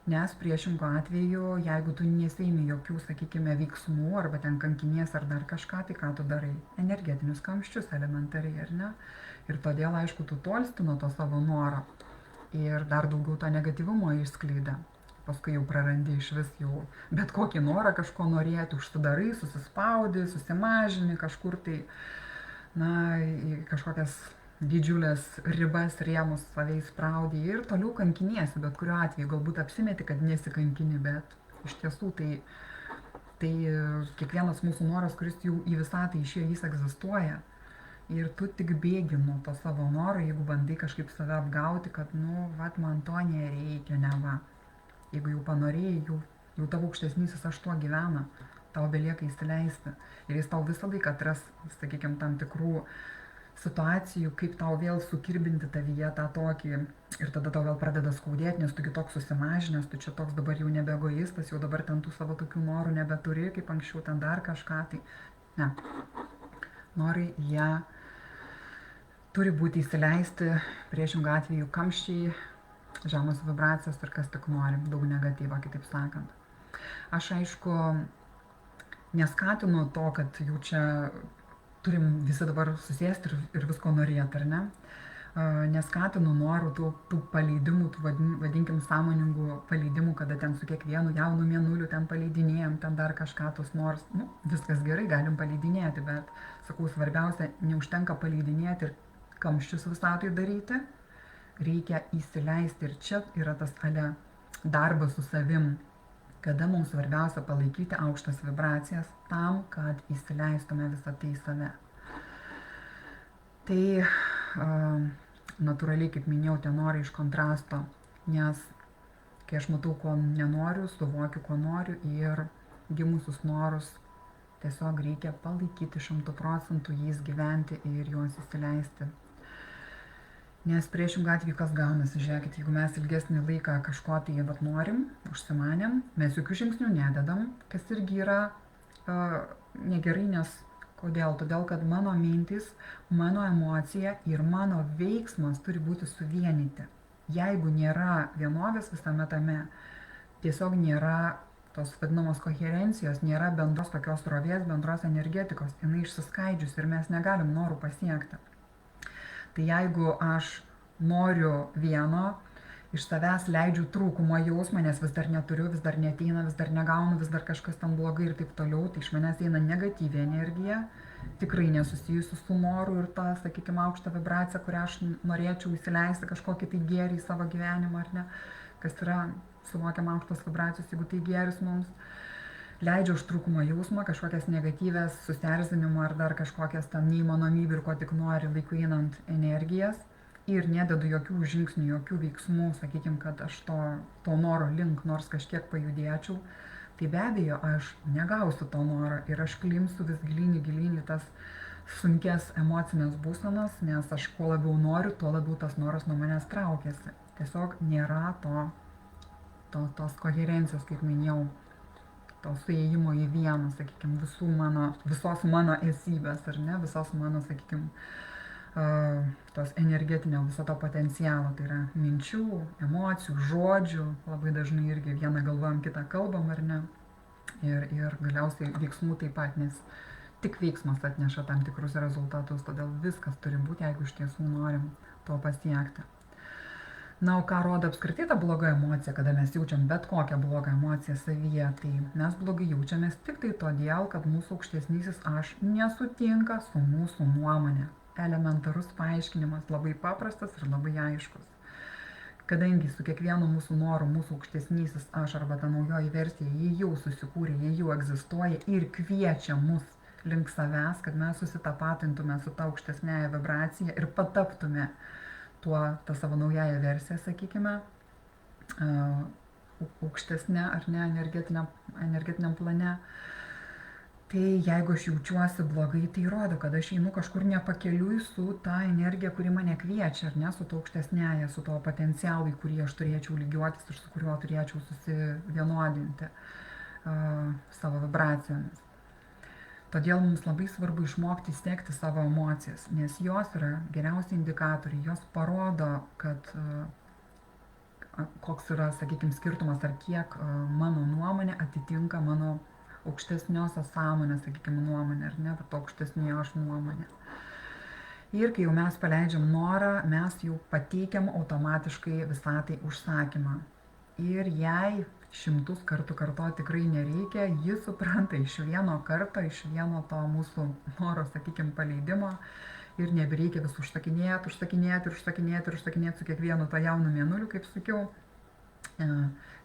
S1: Nes priešingo atveju, jeigu tu nesiimi jokių, sakykime, veiksmų arba ten kankinies ar dar kažką, tai ką tu darai? Energetinius kamščius elementariai, ar ne? Ir todėl, aišku, tu tolsti nuo to savo noro ir dar daugiau to negatyvumo išskleida. Paskui jau prarandi iš vis jau bet kokį norą kažko norėti, užsidarai, susispaudi, susimažini kažkur tai, į kažkokias didžiulės ribas, rėmus save įspraudi ir toliau kankiniesi, bet kuriuo atveju galbūt apsimeti, kad nesikankini, bet iš tiesų tai kiekvienas mūsų noras, kuris jau į visatą išėjo, jis egzistuoja. Ir tu tik bėgi nuo to savo noro, jeigu bandai kažkaip save apgauti, kad, man to nereikia, neva. Jeigu jau panorėjai, jau tavo aukštesnysis aš tuo gyvena, tau belieka įsileisti. Ir jis tau visą laiką atras, sakykime, tam tikrų situacijų, kaip tau vėl sukirbinti tavyje tą tokį, ir tada tau vėl pradeda skaudėti, nes tu kitoks susimažinęs, tu čia toks dabar jau nebe egoistas, jau dabar ten tų savo tokių norų nebeturi, kaip anksčiau ten dar kažką, tai ne. Norai jie turi būti įsileisti, priešingų atveju kamščiai, žemos vibracijos ir kas tik nori, daug negatyvo, kitaip sakant. Aš aišku neskatinu to, kad jau čia turim visi dabar susėsti ir visko norėti, ar ne? Neskatinu norų tų paleidimų, tų vadinkim sąmoningų paleidimų, kada ten su kiekvienu jaunu mėnuliu ten paleidinėjom, ten dar kažką tos nors, viskas gerai, galim paleidinėti, bet, sakau, svarbiausia, neužtenka paleidinėti ir kamščius visatoj daryti, reikia įsileisti ir čia yra tas darbas su savim, kada mums svarbiausia palaikyti aukštas vibracijas tam, kad įsileistume visą tai į save. Tai natūraliai, kaip minėjau, tie norai iš kontrasto, nes kai aš matau, ko nenoriu, suvokiu, ko noriu ir gimusius norus tiesiog reikia palaikyti 100%, jais gyventi ir juos įsileisti. Nes priešingų atveju kas gaunasi, žiūrėkit, jeigu mes ilgesnį laiką kažko tai norim, užsimanėm, mes jokių žingsnių nededam, kas irgi yra negerai, nes kodėl? Todėl, kad mano mintis, mano emocija ir mano veiksmas turi būti suvienyti. Jeigu nėra vienovės visame tame, tiesiog nėra tos vadinamos koherencijos, nėra bendros tokios srovės, bendros energetikos, jinai išsiskaidžius ir mes negalim norų pasiekti. Tai jeigu aš noriu vieno, iš savęs leidžiu trūkumo jausmą, nes vis dar neturiu, vis dar neateina, vis dar negaunu, vis dar kažkas tam blogai ir taip toliau, tai iš manęs eina negatyvi energija, tikrai nesusijusi su noru ir ta, sakykime, aukšta vibracija, kurią aš norėčiau įsileisti kažkokį tai gėrį į savo gyvenimą, ar ne, kas yra, suvokiam, aukštos vibracijos, jeigu tai gėris mums. Leidžia už trūkumo jausmą, kažkokias negatyvės, susierzinimo ar dar kažkokias ten neįmanomybių ir ko tik nori laiku einant energijas ir nededu jokių žingsnių, jokių veiksmų, sakykime, kad aš to noro link nors kažkiek pajudėčiau, tai be abejo aš negausiu to noro ir aš klimsiu vis gilyn į tas sunkes emocinės būsenas, nes aš kuo labiau noriu, tuo labiau tas noras nuo manęs traukiasi. Tiesiog nėra tos koherencijos, kaip minėjau, to suėjimo į vieną, sakykime, visos mano esybės, ar ne, visos mano, sakykime, tos energetinio viso to potencialo, tai yra minčių, emocijų, žodžių, labai dažnai irgi vieną galvojam, kitą kalbam, ar ne, ir galiausiai veiksmų taip pat, nes tik veiksmas atneša tam tikrus rezultatus, todėl viskas turi būti, jeigu iš tiesų norim to pasiekti. Na, o ką rodo apskritai ta bloga emocija, kada mes jaučiam bet kokią blogą emociją savyje, tai mes blogai jaučiamės tik tai todėl, kad mūsų aukštesnysis aš nesutinka su mūsų nuomonė. Elementarus paaiškinimas, labai paprastas ir labai aiškus. kadangi su kiekvienu mūsų noru mūsų aukštesnysis aš arba ta naujoji versija, jie jau susikūrė, jie jau egzistuoja ir kviečia mus link savęs, kad mes susitapatintume su ta aukštesnėje vibracija ir pataptume tą savo naująją versiją, sakykime, aukštesnė ar ne energetiniam plane. Tai jeigu aš jaučiuosi blogai, tai rodo, kad aš einu kažkur nepakeliui su ta energija, kuri mane kviečia, ar ne, su to aukštesnėje, su to potencialu, į kurį aš turėčiau lygiuotis ir su kuriuo turėčiau susivienodinti savo vibracijomis. Todėl mums labai svarbu išmokti sekti savo emocijas, nes jos yra geriausi indikatoriai, jos parodo, kad koks yra, sakykime, skirtumas ar kiek mano nuomonė atitinka mano aukštesniosios sąmonės, sakykime, nuomonė, ar ne, bet aukštesniojo aš nuomonė. Ir kai jau mes paleidžiam norą, mes jau pateikiam automatiškai visatai užsakymą. Ir jei 100 kartų kartoti tikrai nereikia, jis supranta iš vieno karto, iš vieno to mūsų noro, sakykime, paleidimo ir nebereikia vis užsakinėti su kiekvienu to jaunu mėnuliu, kaip sakiau.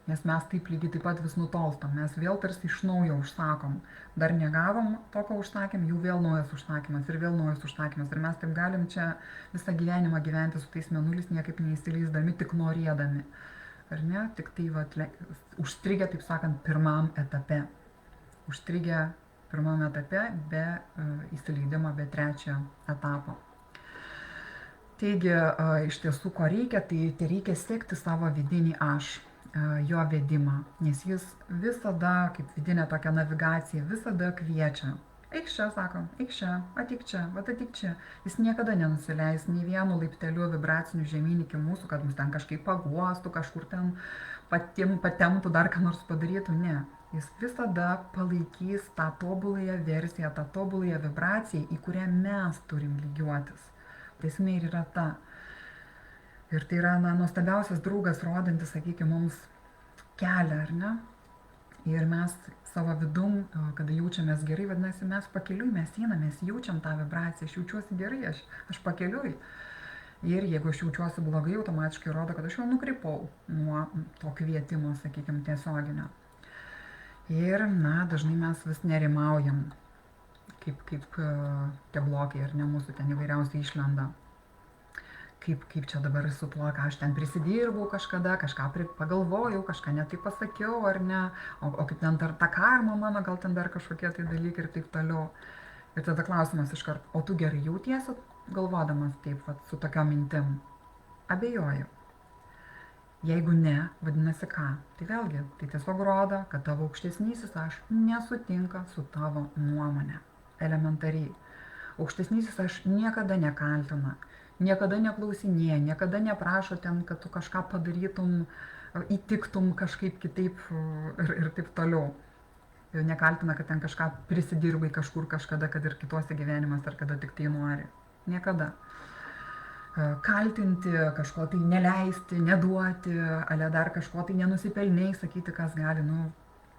S1: Nes mes taip lygiai taip pat vis nutolstam, mes vėl tarsi iš naujo užsakom. Dar negavom to, ko užsakėm, jau vėl naujas užsakymas ir vėl naujas užsakymas. Ir mes taip galim čia visą gyvenimą gyventi su tais mėnulis, niekaip neįsileisdami, tik norėdami. Ar ne? Tik tai užstrigę, taip sakant, pirmam etape. Užstrigę pirmam etape be įsileidimo, be trečio etapo. Taigi, iš tiesų, ko reikia, tai reikia sekti savo vidinį aš. Jo vedimą, nes jis visada, kaip vidinė tokia navigacija, visada kviečia. Eik čia, sakom, eik čia, atik čia, atik čia. Jis niekada nenusileis nei vienu laipteliu vibraciniu žemyn iki mūsų, kad mus ten kažkaip paguostų, kažkur ten patemptų, dar ką nors padarytų, ne. Jis visada palaikys tą tobuląją versiją, tą tobuląją vibraciją, į kurią mes turim lygiuotis. Tai esmė ir yra ta. Ir tai yra nuostabiausias draugas, rodantis, sakykime, mums kelią, ar ne? Ir mes savo vidum, kada jaučiamės gerai, vadinasi, mes pakeliui, mes einam, mes jaučiam tą vibraciją, aš jaučiuosi gerai, aš pakeliui. Ir jeigu aš jaučiuosi blogai, automatiškai rodo, kad aš jau nukrypau nuo to kvietimo, sakykime, tiesioginio. Ir, dažnai mes vis nerimaujam, kaip tie blokai, ar ne, mūsų ten įvairiausiai išlenda. Kaip čia dabar su tuo, ką aš ten prisidirbau kažkada, kažką pagalvojau, kažką netai pasakiau, ar ne, o kaip ten ta karma mano, gal ten dar kažkokie tai dalykai ir taip toliau. Ir tada klausimas iškart, o tu gerai jautiesi, galvodamas taip, su tokiom mintim? Abejoju. Jeigu ne, vadinasi ką? Tai vėlgi, tai tiesiog rodo, kad tavo aukštesnysis aš nesutinka su tavo nuomonė. Elementariai. Aukštesnysis aš niekada nekaltina. Niekada neklausinėja, niekada neprašo ten, kad tu kažką padarytum, įtiktum kažkaip kitaip ir taip toliau. Nekaltina, kad ten kažką prisidirbai kažkur kažkada, kad ir kitose gyvenimas, ar kada tik tai nori. Niekada. Kaltinti, kažko tai neleisti, neduoti, ale dar kažko tai nenusipelniai, sakyti, kas gali,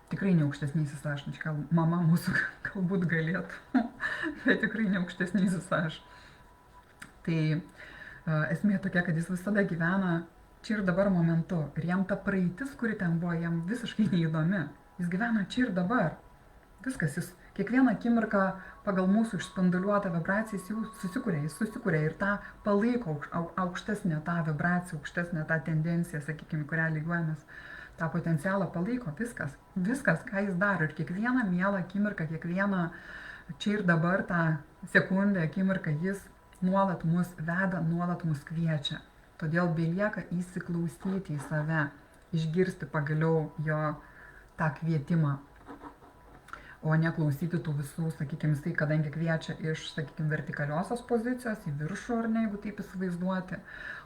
S1: tikrai ne aukštesnysis aš, mama mūsų galbūt galėtų, bet tikrai ne aukštesnysis aš. Tai esmė tokia, kad jis visada gyvena čia ir dabar momentu. Ir jam ta praeitis, kuri ten buvo, jam visiškai neįdomi. Jis gyvena čia ir dabar. Viskas, jis kiekvieną akimirką pagal mūsų išspinduliuotą vibraciją jis susikuria ir tą palaiko aukštesnę tą vibraciją, aukštesnę tą tendenciją, sakykime, kurią lygiuojamės, tą potencialą palaiko. Viskas, ką jis daro. Ir kiekvieną mielą akimirką, kiekvieną čia ir dabar tą sekundę, akimirką jis nuolat mus veda, nuolat mus kviečia. Todėl belieka įsiklausyti į save, išgirsti pagaliau jo tą kvietimą, o ne klausyti tų visų, sakykime, jisai, kadangi kviečia iš, sakykime, vertikaliosios pozicijos į viršų, ar ne, jeigu taip įsivaizduoti,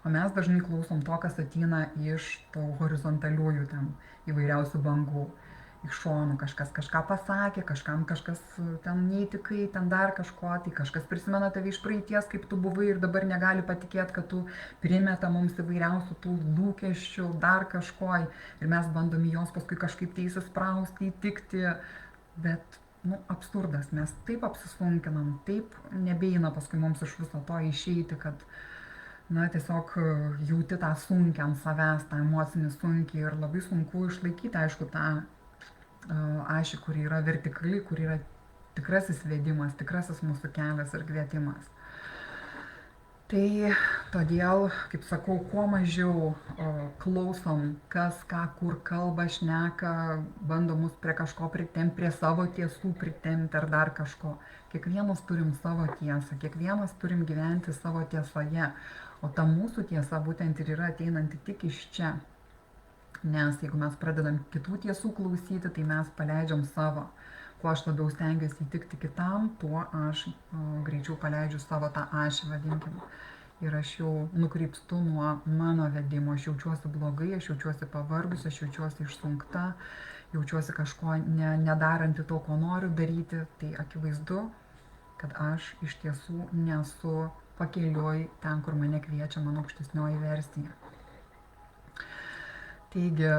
S1: o mes dažnai klausom to, kas ateina iš tų horizontaliųjų ten įvairiausių bangų. Iš šonų kažką pasakė, kažkam kažkas ten neįtikai, ten dar kažko, tai kažkas prisimena tave iš praeities, kaip tu buvai ir dabar negali patikėti, kad tu primeta mums įvairiausių tų lūkesčių, dar kažko, ir mes bandom į jos paskui kažkaip tai įsisprausti, įtikti, bet, absurdas, mes taip apsisunkinam, taip nebeina paskui mums iš viso to išeiti, kad, tiesiog jauti tą sunkį ant savęs, tą emocinį sunkį ir labai sunku išlaikyti, aišku, tą ašį, kuri yra vertikali, kuri yra tikrasis vedimas, tikrasis mūsų kelias ir kvietimas. Tai todėl, kaip sakau, kuo mažiau klausom, kas, ką, kur kalba, šneka, bando mus prie kažko pritempti, prie savo tiesų pritempti ar dar kažko. Kiekvienas turim savo tiesą, kiekvienas turim gyventi savo tiesoje, o ta mūsų tiesa būtent ir yra ateinanti tik iš čia. Nes jeigu mes pradedam kitų tiesų klausyti, tai mes paleidžiam savo. Kuo aš labiau stengiuosi įtikti kitam, tuo aš greičiau paleidžiu savo tą ašį, vadinkim. Ir aš jau nukrypstu nuo mano vedimo, aš jaučiuosi blogai, aš jaučiuosi pavargus, aš jaučiuosi išsunkta, jaučiuosi kažko nedaranti to, ko noriu daryti. Tai akivaizdu, kad aš iš tiesų nesu pakeliui ten, kur mane kviečia mano aukštesnioji versija. Taigi,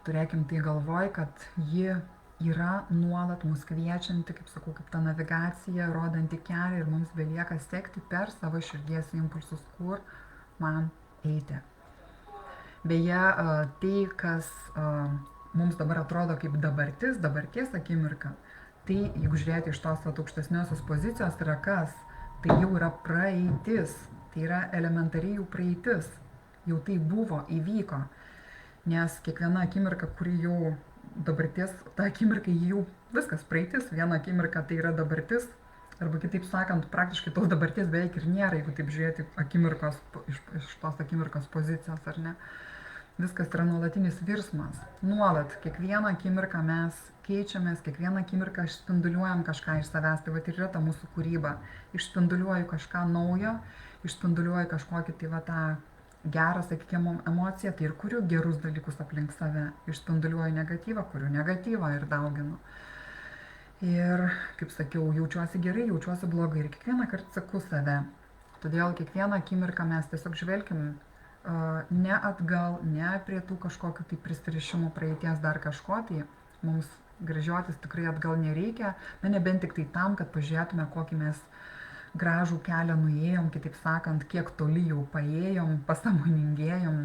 S1: turėkim tai galvoj, kad ji yra nuolat mus kviečianti, kaip sakau, kaip ta navigacija, rodanti kelią ir mums belieka sekti per savo širdies impulsus, kur man eiti. Beje, tai, kas mums dabar atrodo kaip dabarties akimirka, tai jeigu žiūrėti iš tos aukštesniosios pozicijos, yra kas? Tai jau yra praeitis, tai yra elementariai jau praeitis, jau tai buvo, įvyko. Nes kiekviena akimirka, kuri jau dabarties, ta akimirka jau viskas praeitis, viena akimirka tai yra dabartis, arba kitaip sakant, praktiškai tos dabarties beveik ir nėra, jeigu taip žiūrėti akimirkos, iš tos akimirkos pozicijos, ar ne. Viskas yra nuolatinis virsmas. Nuolat, kiekvieną akimirką mes keičiamės, kiekvieną akimirką išspinduliuojam kažką iš savęs, tai vat ir yra ta mūsų kūryba. Išspinduliuoju kažką naujo, išspinduliuoju kažkokį tai va tą gerą, sakykime, emociją, tai ir kuriu gerus dalykus aplink save. Išspinduliuoju negatyvą, kuriu negatyvą ir dauginu. Ir, kaip sakiau, jaučiuosi gerai, jaučiuosi blogai ir kiekvieną kartą seku save. Todėl kiekvieną akimirką mes tiesiog žvelkim ne atgal, ne prie tų kažkokių tai prisirišimų praeities dar kažko, tai mums gręžiotis tikrai atgal nereikia, nebent tik tai tam, kad pažiūrėtume, kokį mes gražų kelią nuėjom, kitaip sakant, kiek toli jau paėjom, pasąmoningėjom,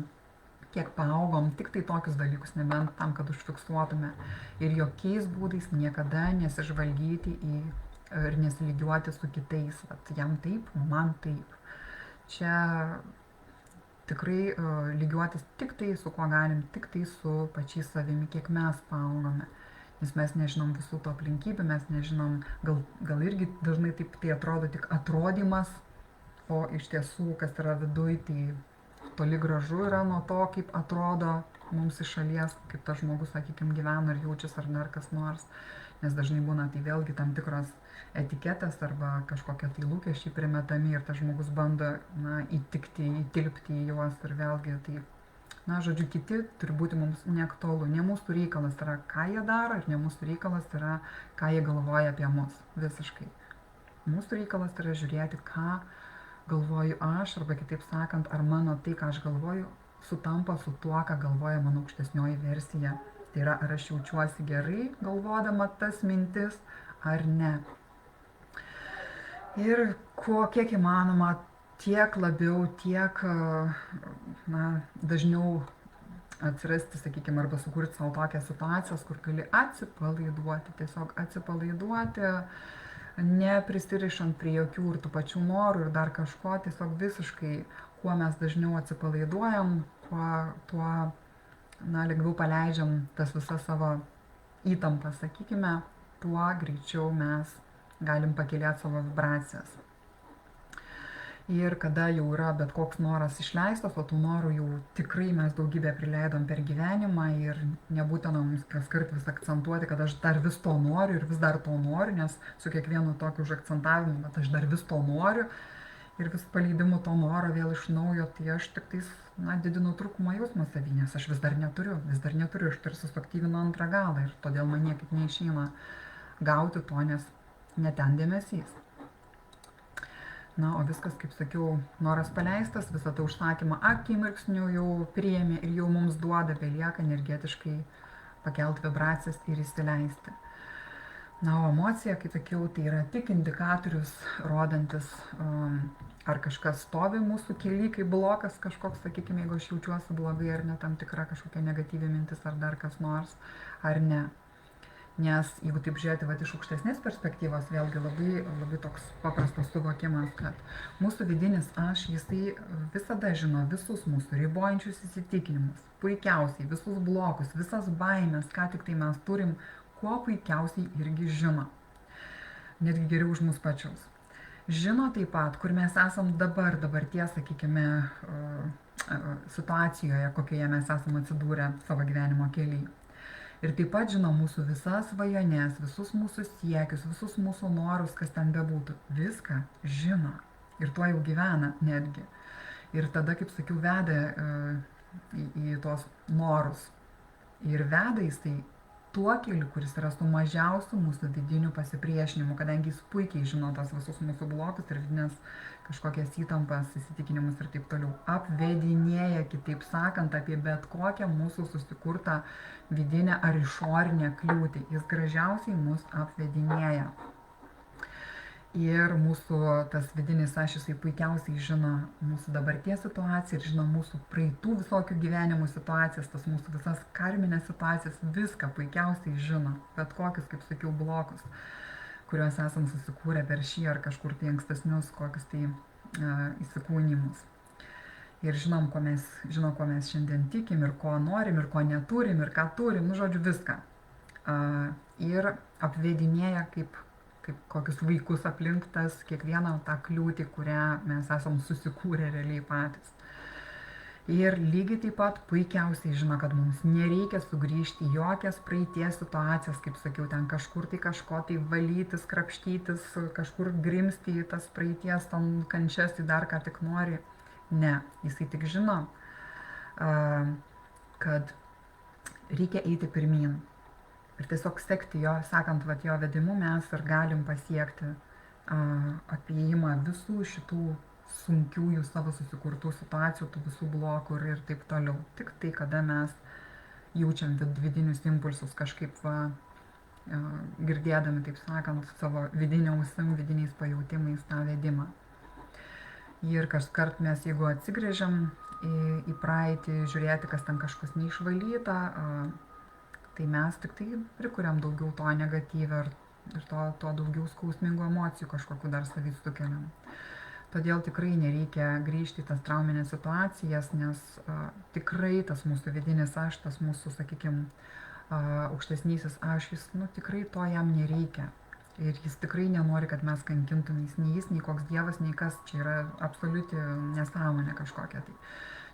S1: kiek paaugom, tik tai tokius dalykus, nebent tam, kad užfiksuotume. Ir jokiais būdais niekada nesižvalgyti ir nesilygiuoti su kitais. Vat jam taip, man taip. Čia tikrai lygiuotis tik tai su kuo galim, tik tai su pačiais savimi, kiek mes paaugome. Nes mes nežinom visų to aplinkybių, mes nežinom, gal irgi dažnai taip tai atrodo tik atrodymas, o iš tiesų, kas yra viduj, tai toli gražu yra nuo to, kaip atrodo mums iš šalies, kaip tas žmogus, sakykime, gyvena ir jaučiasi ar dar kas nors. Nes dažnai būna tai vėlgi tam tikros etiketės arba kažkokie tai lūkesčiai primetami ir tas žmogus bando įtikti, įtilpti į juos ir vėlgi tai, žodžiu, kiti turi būti mums neaktualu. Ne mūsų reikalas yra, ką jie daro ir ne mūsų reikalas yra, ką jie galvoja apie mus visiškai. Mūsų reikalas yra žiūrėti, ką galvoju aš, arba kitaip sakant, ar mano tai, ką aš galvoju, sutampa su tuo, ką galvoja mano aukštesnioji versija. Tai yra, ar aš jaučiuosi gerai galvodama tas mintis, ar ne. Ir kiek įmanoma, tiek labiau, tiek dažniau atsirasti, sakykime, arba sukurti savo tokias situacijas, kur gali atsipalaiduoti, tiesiog atsipalaiduoti, neprisirišant prie jokių ir tų pačių norų ir dar kažko, tiesiog visiškai, kuo mes dažniau atsipalaiduojam, tuo lengviau paleidžiam tas visas savo įtampas, sakykime, tuo greičiau mes galim pakylėti savo vibracijas. Ir kada jau yra bet koks noras išleistas, o tų norų jau tikrai mes daugybę prileidom per gyvenimą ir nebūtina mums kaskart vis akcentuoti, kad aš dar vis to noriu ir vis dar to noriu, nes su kiekvienu tokiu užakcentavimu, kad aš dar vis to noriu ir vis paleidimu to noro vėl iš naujo, tai aš tik tais, didinu trūkumo jausmą savy, nes aš vis dar neturiu, aš tarsi suaktyvinu antrą galą ir todėl man niekaip neišeina gauti to, nes ne ten dėmesys. O viskas, kaip sakiau, noras paleistas, visą tą užsakymą akimirksniu jau priėmė ir jau mums duoda, belieka energetiškai pakelti vibracijas ir įsileisti. O emocija, kaip sakiau, tai yra tik indikatorius, rodantis ar kažkas stovi mūsų kely kaip blokas kažkoks, sakykime, jeigu aš jaučiuosi blogai ar ne, tam tikra kažkokia negatyvi mintis ar dar kas nors, ar ne. Nes jeigu taip žiūrėti iš aukštesnės perspektyvos, vėlgi labai toks paprastas suvokimas, kad mūsų vidinis aš, jisai visada žino visus mūsų ribojančius įsitikinimus, puikiausiai, visus blokus, visas baimės, ką tik tai mes turim, kuo puikiausiai irgi žino. Netgi geriau už mus pačius. Žino taip pat, kur mes esam dabarties, sakykime, situacijoje, kokioje mes esam atsidūrę savo gyvenimo kelyje. Ir taip pat žino mūsų visas svajones, visus mūsų siekius, visus mūsų norus, kas ten bebūtų. Viską žino. Ir tuo jau gyvena netgi. Ir tada, kaip sakiau, veda į tuos norus. Ir veda jisai tuo keliu, kuris yra su mažiausiu mūsų vidiniu pasipriešinimu, kadangi jis puikiai žino tas visus mūsų blokus ir vidinės kažkokias įtampas, įsitikinimus ir taip toliau. Apvedinėja, kitaip sakant, apie bet kokią mūsų susikurtą vidinę ar išorinę kliūtį. Jis gražiausiai mus apvedinėja. Ir mūsų tas vidinis aš, jisai puikiausiai žino mūsų dabarties situaciją ir žino mūsų praeitų visokių gyvenimų situacijas, tas mūsų visas karminės situacijas, viską puikiausiai žino, bet kokius, kaip sakiau, blokus, kuriuos esam susikūrę per šį ar kažkur tai ankstesnius kokius tai įsikūnimus. Ir žinom, ko mes šiandien tikim ir ko norim ir ko neturim ir ką turim, žodžiu viską. Ir apvedinėja kaip kokius vaikus aplink tas kiekvieną tą kliūtį, kurią mes esam susikūrę realiai patys. Ir lygiai taip pat puikiausiai žino, kad mums nereikia sugrįžti į jokias praeities situacijas, kaip sakiau, ten kažkur tai kažko tai valytis, krapštytis, kažkur grimsti į tas praeities kančias, į dar ką tik nori. Ne, jisai tik žino, kad reikia eiti pirmyn. Ir tiesiog sekti jo, sakant, jo vedimu mes ir galim pasiekti apėjimą visų šitų sunkiųjų savo susikurtų situacijų, tų visų blokų ir taip toliau. Tik tai, kada mes jaučiam vidinius impulsus kažkaip girdėdami, taip sakant, savo vidinio ausim, vidiniais pajautimais tą vedimą. Ir kaskart mes, jeigu atsigrėžiam į praeitį, žiūrėti, kas ten kažkas neišvalyta, tai mes tik tai prikuriam daugiau to negatyvio ir to daugiau skausmingų emocijų kažkokiu dar savy sukeliam. Todėl tikrai nereikia grįžti į tas trauminės situacijas, nes tikrai tas mūsų vidinis aš, tas mūsų, sakykime, aukštesnysis aš, jis, tikrai to jam nereikia. Ir jis tikrai nenori, kad mes kankintumės, nei jis, nei koks dievas, nei kas, čia yra absoliuti nesąmonė kažkokia. Tai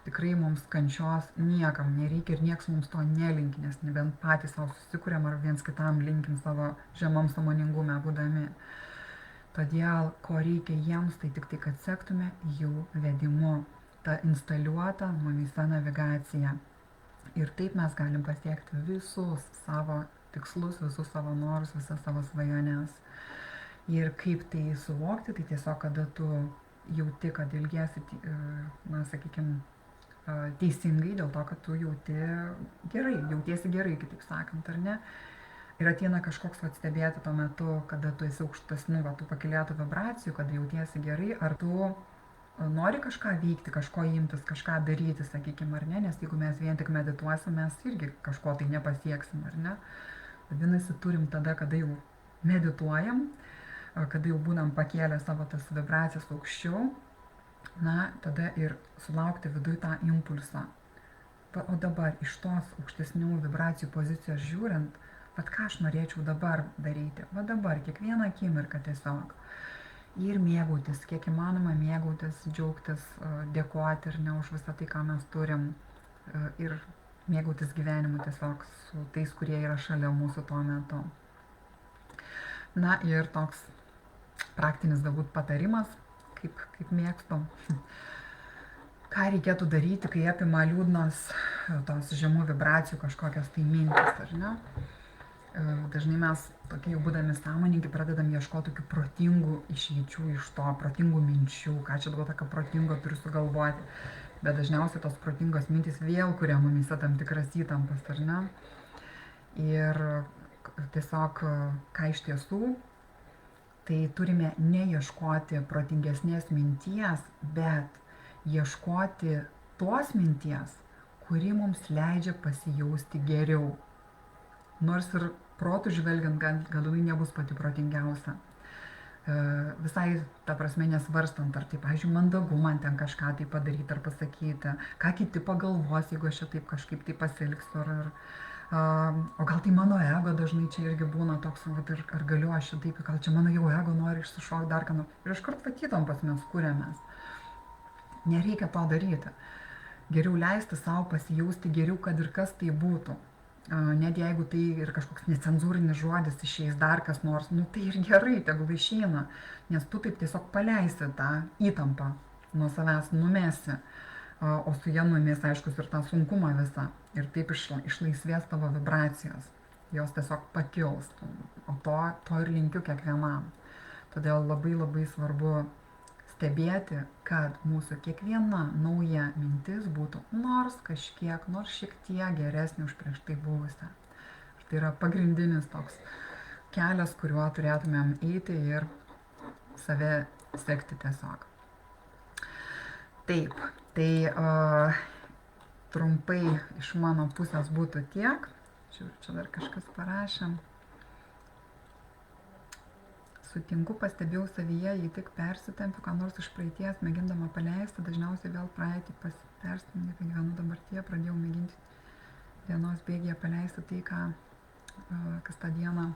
S1: tikrai mums kančios niekam nereikia ir nieks mums to nelinki, nes nebent patys savo susikuriam ar viens kitam linkim savo žemam sąmoningume būdami. Todėl, ko reikia jiems, tai tik tai, kad sektume jų vedimu, tą instaliuotą mumyse navigaciją. Ir taip mes galim pasiekti visus savo tikslus, visus savo norus, visas savo svajones. Ir kaip tai suvokti, tai tiesiog, kada tu jauti, kad ilgiesi, sakykime, teisingai, dėl to, kad tu jautiesi gerai, kitaip sakant, ar ne? Ir ateina kažkoks atstebėti tuo metu, kada tu esi aukštesnių, tų pakilėtų vibracijų, kada jautiesi gerai, ar tu nori kažką veikti, kažko imtis, kažką daryti, sakykime, ar ne? Nes jeigu mes vien tik medituosim, mes irgi kažko tai nepasieksim, ar ne? Vadinasi, turim tada, kada jau medituojam, kada jau būnam pakėlę savo tas vibracijas aukščiau, tada ir sulaukti viduj tą impulsą. O dabar iš tos aukštesnių vibracijų pozicijos žiūrint, ką aš norėčiau dabar daryti. Dabar, kiekvieną akimirką tiesiog. Ir mėgautis, kiek įmanoma mėgautis, džiaugtis, dėkoti ir ne už visą tai, ką mes turim. Ir mėgautis gyvenimu tiesiog su tais, kurie yra šalia mūsų tuo metu. Ir toks praktinis galbūt patarimas, kaip mėgstu. Ką reikėtų daryti, kai apima liūdnos tos žemų vibracijų kažkokios tai mintis, ar ne? Dažnai mes, tokie jau būdami sąmoningi, pradedam ieškoti tokių protingų išeičių iš to, protingų minčių, ką čia dabar tokio protingo turiu sugalvoti. Bet dažniausiai tos protingos mintys vėl kuria mumyse tam tikras įtampas, ar ne? Ir tiesiog, ką iš tiesų Tai turime neieškoti protingesnės minties, bet ieškoti tos minties, kuri mums leidžia pasijausti geriau. Nors ir protų žvelgiant gal jinai nebus pati protingiausia. Visai, ta prasme, nesvarstant, ar tai, pavyzdžiui, mandagu man ten kažką tai padaryti ar pasakyti, ką kiti pagalvos, jeigu aš čia taip kažkaip tai pasielgsiu, o gal tai mano ego dažnai čia irgi būna toks, ar galiu aš čia taip, gal čia mano jau ego nori išsišokti dar ką nors. Ir iškart įtampas mes kuriamės. Nereikia to daryti. Geriau leisti savo pasijausti geriau, kad ir kas tai būtų. Net jeigu tai ir kažkoks necenzūrinis žodis išeis dar kas nors, nu tai ir gerai, tegul išeina, nes tu taip tiesiog paleisi tą įtampą nuo savęs, numesi, o su ja numesi, aiškus, ir tą sunkumą visą. Ir taip išlaisvės tavo vibracijos, jos tiesiog pakils, o to ir linkiu kiekvienam. Todėl labai labai svarbu stebėti, kad mūsų kiekviena nauja mintis būtų nors kažkiek, nors šiek tiek geresnė už prieš tai buvusią. Ir tai yra pagrindinis toks kelias, kuriuo turėtumėm eiti ir save sekti tiesiog. Taip, tai trumpai iš mano pusės būtų tiek. Žiūrėjau, čia dar kažkas parašė. Sutinku, pastebėjau savyje, jei tik persitempiu, ką nors iš praeities, mėgindama paleisti, dažniausiai vėl praeitį perstumti, kai gyvenu dabartyje, pradėjau mėginti dienos bėgyje paleisti tai, kas tą dieną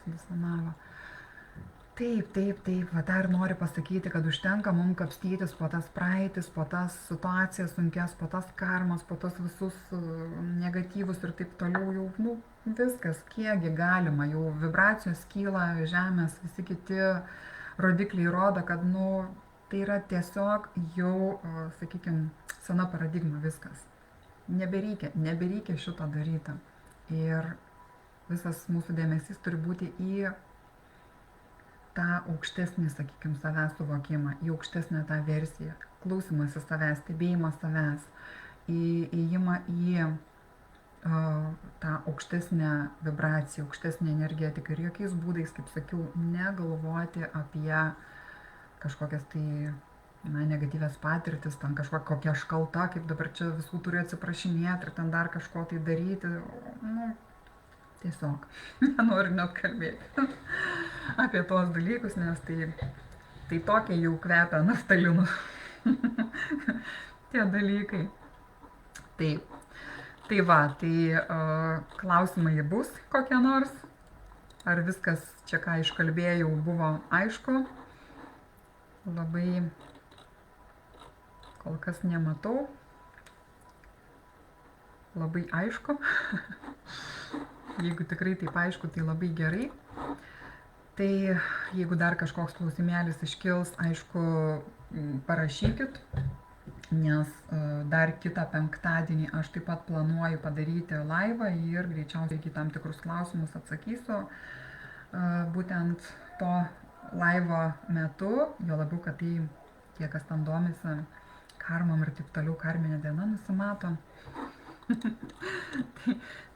S1: sudisonavo. Taip, va dar noriu pasakyti, kad užtenka mums kapstytis po tas praeitis, po tas situacijas sunkes, po tas karmas, po tas visus negatyvus ir taip toliau jau, viskas, kiekgi galima, jau vibracijos kyla, žemės, visi kiti rodikliai rodo, kad, tai yra tiesiog jau, sakykime, sena paradigma viskas. Nebereikia šito daryti. Ir visas mūsų dėmesys turi būti į tą aukštesnį, sakykime, savęs suvokimą, į aukštesnę tą versiją, klausimąsi savęs, stebėjimą savęs, įėjimą į tą aukštesnę vibraciją, aukštesnę energetiką ir jokiais būdais, kaip sakiau, negalvoti apie kažkokias tai negatyvias patirtis, ten kokia aš kalta, kaip dabar čia visų turiu atsiprašinėti ir ten dar kažko tai daryti, tiesiog nenoriu net kalbėti apie tos dalykus, nes tai tokie jau kvepia naftalinu tie dalykai. Taip. Tai va, klausimai bus kokie nors, ar viskas čia, ką iškalbėjau, buvo aišku. Labai kol kas nematau. Labai aišku. Jeigu tikrai taip aišku, tai labai gerai. Tai jeigu dar kažkoks klausimėlis iškils, aišku, parašykit, nes dar kitą penktadienį aš taip pat planuoju padaryti laivą ir greičiausiai į tam tikrus klausimus atsakysiu būtent to laivo metu, jo labiau, kad tai tie, kas tam domisi karmom ir taip toliau, karminė diena nusimato.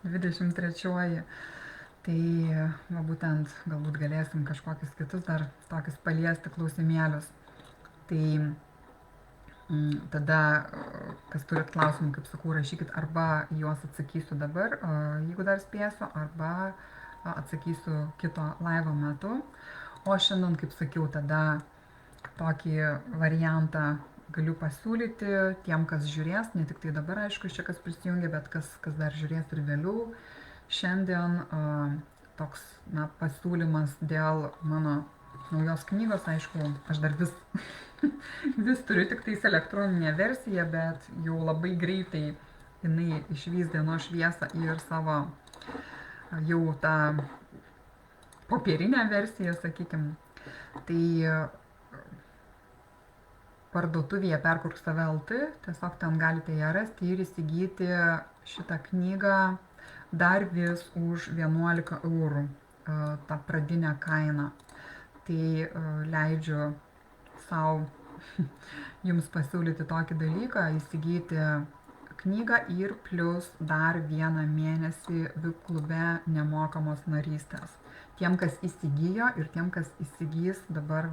S1: 23. Tai būtent galbūt galėsim kažkokius kitus dar tokius paliesti klausimėlius. Tai tada, kas turit klausimų, kaip sakau, rašykit, arba juos atsakysiu dabar, jeigu dar spėsiu, arba atsakysiu kito laivo metu. O šiandien, kaip sakiau, tada tokį variantą galiu pasiūlyti tiem, kas žiūrės, ne tik tai dabar, aišku, čia kas prisijungia, bet kas dar žiūrės ir vėliau. Šiandien toks pasiūlymas dėl mano naujos knygos, aišku, aš dar vis turiu tik tais elektroninę versiją, bet jau labai greitai jinai išvys dienos šviesą ir savo jau tą popierinę versiją, sakykime. Tai parduotuvėje Perkurk save LT, tiesiog ten galite ją rasti ir įsigyti šitą knygą dar vis už 11 eurų, tą pradinę kainą. Tai leidžiu savo jums pasiūlyti tokį dalyką, įsigyti knygą ir plus dar 1 mėnesį VIP klube nemokamos narystės. Tiem, kas įsigijo ir tiem, kas įsigys dabar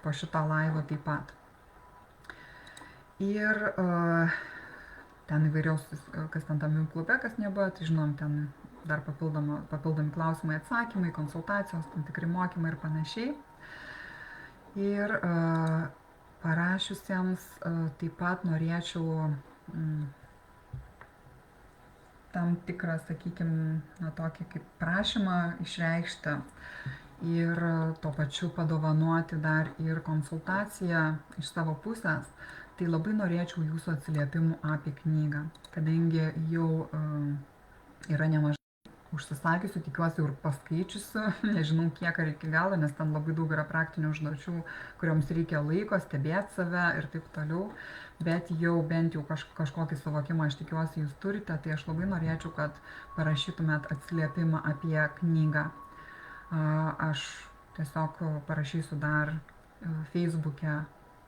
S1: po šito laivo taip pat. Ir ten įvairiaus, kas ten tam klube, kas nebuvo, tai žinom, ten dar papildomi klausimai, atsakymai, konsultacijos, tam tikri mokymai ir panašiai. Ir parašiusiems taip pat norėčiau tam tikrą, sakykime, tokį kaip prašymą išreikšti ir tuo pačiu padovanoti dar ir konsultaciją iš savo pusės. Tai labai norėčiau jūsų atsiliepimų apie knygą, kadangi jau yra nemažai užsisakiusių, tikiuosi ir paskaičiusių, nežinau kiek ar iki galo, nes ten labai daug yra praktinių užduočių, kurioms reikia laiko, stebėti save ir taip toliau, bet jau bent jau kažkokį suvokimą aš tikiuosi jūs turite, tai aš labai norėčiau, kad parašytumėt atsiliepimą apie knygą. Aš tiesiog parašysiu dar Facebook'e,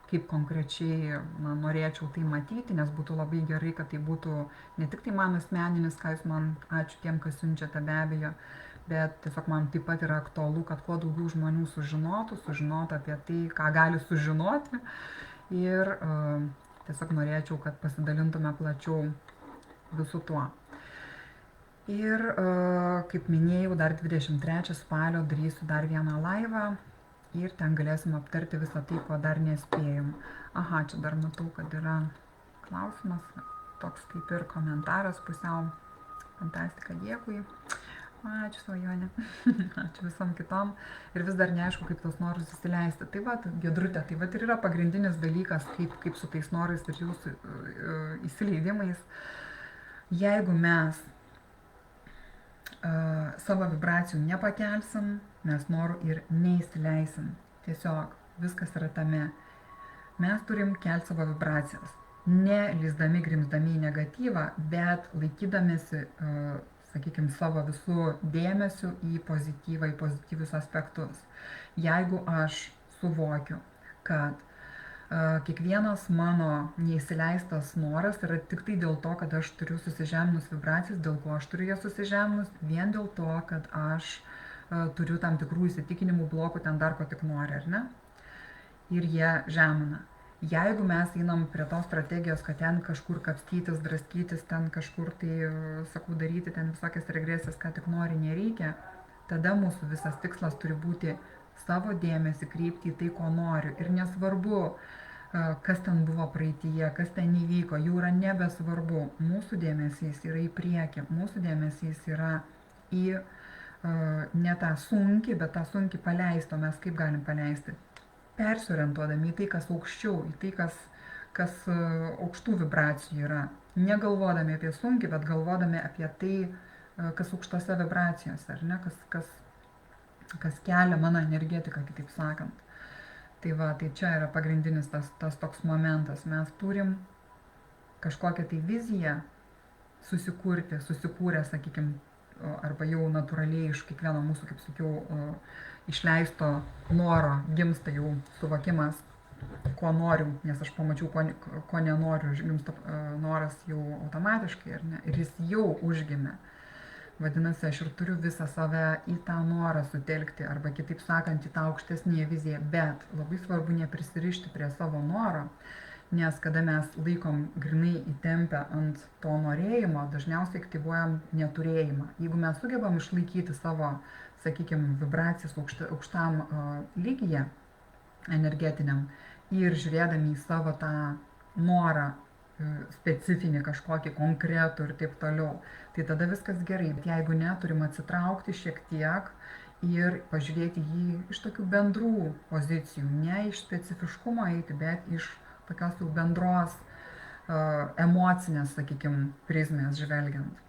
S1: kaip konkrečiai norėčiau tai matyti, nes būtų labai gerai, kad tai būtų ne tik tai mano asmeninis, ką jūs man, ačiū tiem, kas siunčiate be abejo, bet tiesiog man taip pat yra aktualu, kad kuo daugiau žmonių sužinotų apie tai, ką gali sužinoti ir tiesiog norėčiau, kad pasidalintume plačiau visu tuo. Ir kaip minėjau, dar 23 spalio darysiu dar 1 laivą ir ten galėsim aptarti visą tai, ko dar nespėjom. Aha, čia dar matau, kad yra klausimas, toks kaip ir komentaras pusiau. Fantastika, dėkui. Ačiū Svajonė, ačiū visom kitom. Ir vis dar neaišku, kaip tos norus įsileisti. Tai va, Giedrutė, tai va ir yra pagrindinis dalykas, kaip su tais norais ir jūsų įsileidimais. Jeigu mes savo vibracijų nepakelsim, mes norų ir neįsileisim. Tiesiog viskas yra tame. Mes turim kelti savo vibracijas. Ne lįsdami, grimzdami į negatyvą, bet laikydamėsi, sakykime, savo visų dėmesių į pozityvą, į pozityvius aspektus. Jeigu aš suvokiu, kad kiekvienas mano neįsileistas noras yra tik tai dėl to, kad aš turiu susižeminus vibracijas, dėl ko aš turiu jas susižeminus, vien dėl to, kad aš turiu tam tikrų įsitikinimų blokų, ten dar ko tik nori, ar ne? Ir jie žemina. Jeigu mes einam prie tos strategijos, kad ten kažkur kapstytis, draskytis, ten kažkur tai, sakau, daryti, ten visokias regresijas, ką tik nori, nereikia, tada mūsų visas tikslas turi būti savo dėmesį kreipti į tai, ko noriu. Ir nesvarbu, kas ten buvo praeityje, kas ten įvyko, jau yra nebesvarbu. Mūsų dėmesys yra į priekį, mūsų dėmesys yra į ne tą sunkį, bet tą sunkį paleisto. Mes kaip galim paleisti? Persiorientuodami į tai, kas aukščiau, į tai, kas aukštų vibracijų yra. Negalvodami apie sunkį, bet galvodami apie tai, kas aukštose vibracijose, ar ne, kas kelia mano energetiką, kitaip sakant. Tai va, tai čia yra pagrindinis tas toks momentas. Mes turim kažkokią tai viziją susikūrę, sakykime, arba jau natūraliai iš kiekvieno mūsų, kaip sakiau, išleisto noro gimsta jau suvokimas, ko noriu, nes aš pamačiau, ko nenoriu, gimsta noras jau automatiškai, ar ne, ir jis jau užgimė. Vadinasi, aš ir turiu visą save į tą norą sutelkti, arba kitaip sakant, į tą aukštesnį viziją, bet labai svarbu neprisirišti prie savo noro, nes kada mes laikom grinai įtempę ant to norėjimo, dažniausiai aktyvuojam neturėjimą. Jeigu mes sugebam išlaikyti savo, sakykime, vibracijas aukštam lygyje energetiniam ir žiūrėdami į savo tą norą specifinį kažkokį konkretų ir taip toliau, tai tada viskas gerai. Bet jeigu ne, turim atsitraukti šiek tiek ir pažiūrėti jį iš tokių bendrų pozicijų, ne iš specifiškumo eiti, bet iš tokios jau bendros emocinės, sakykime, prizmės žvelgiant.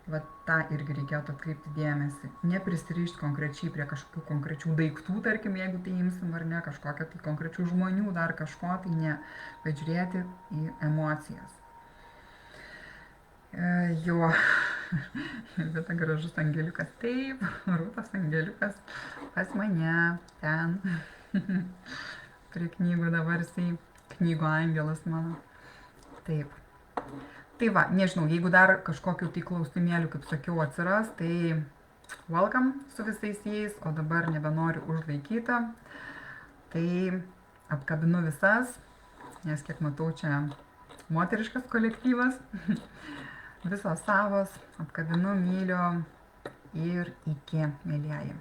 S1: Va tą irgi reikėtų atkreipti dėmesį. Neprisirišti konkrečiai prie kažkokių konkrečių daiktų, tarkim, jeigu tai imsim ar ne, kažkokią tai konkrečių žmonių, dar kažko, tai ne, bet žiūrėti į emocijas. Jo, bet gražus angeliukas, taip, Rūtos angeliukas pas mane ten, prie knygų dabar jisai, knygų angelas mano, taip. Tai va, nežinau, jeigu dar kažkokiu tai klausimėliu, kaip sakiau, atsiras, tai welcome su visais jais, o dabar nebenoriu užlaikyti. Tai apkabinu visas, nes kiek matau, čia moteriškas kolektyvas. Visos savos, apkabinu, myliu ir iki, mėlyjeji.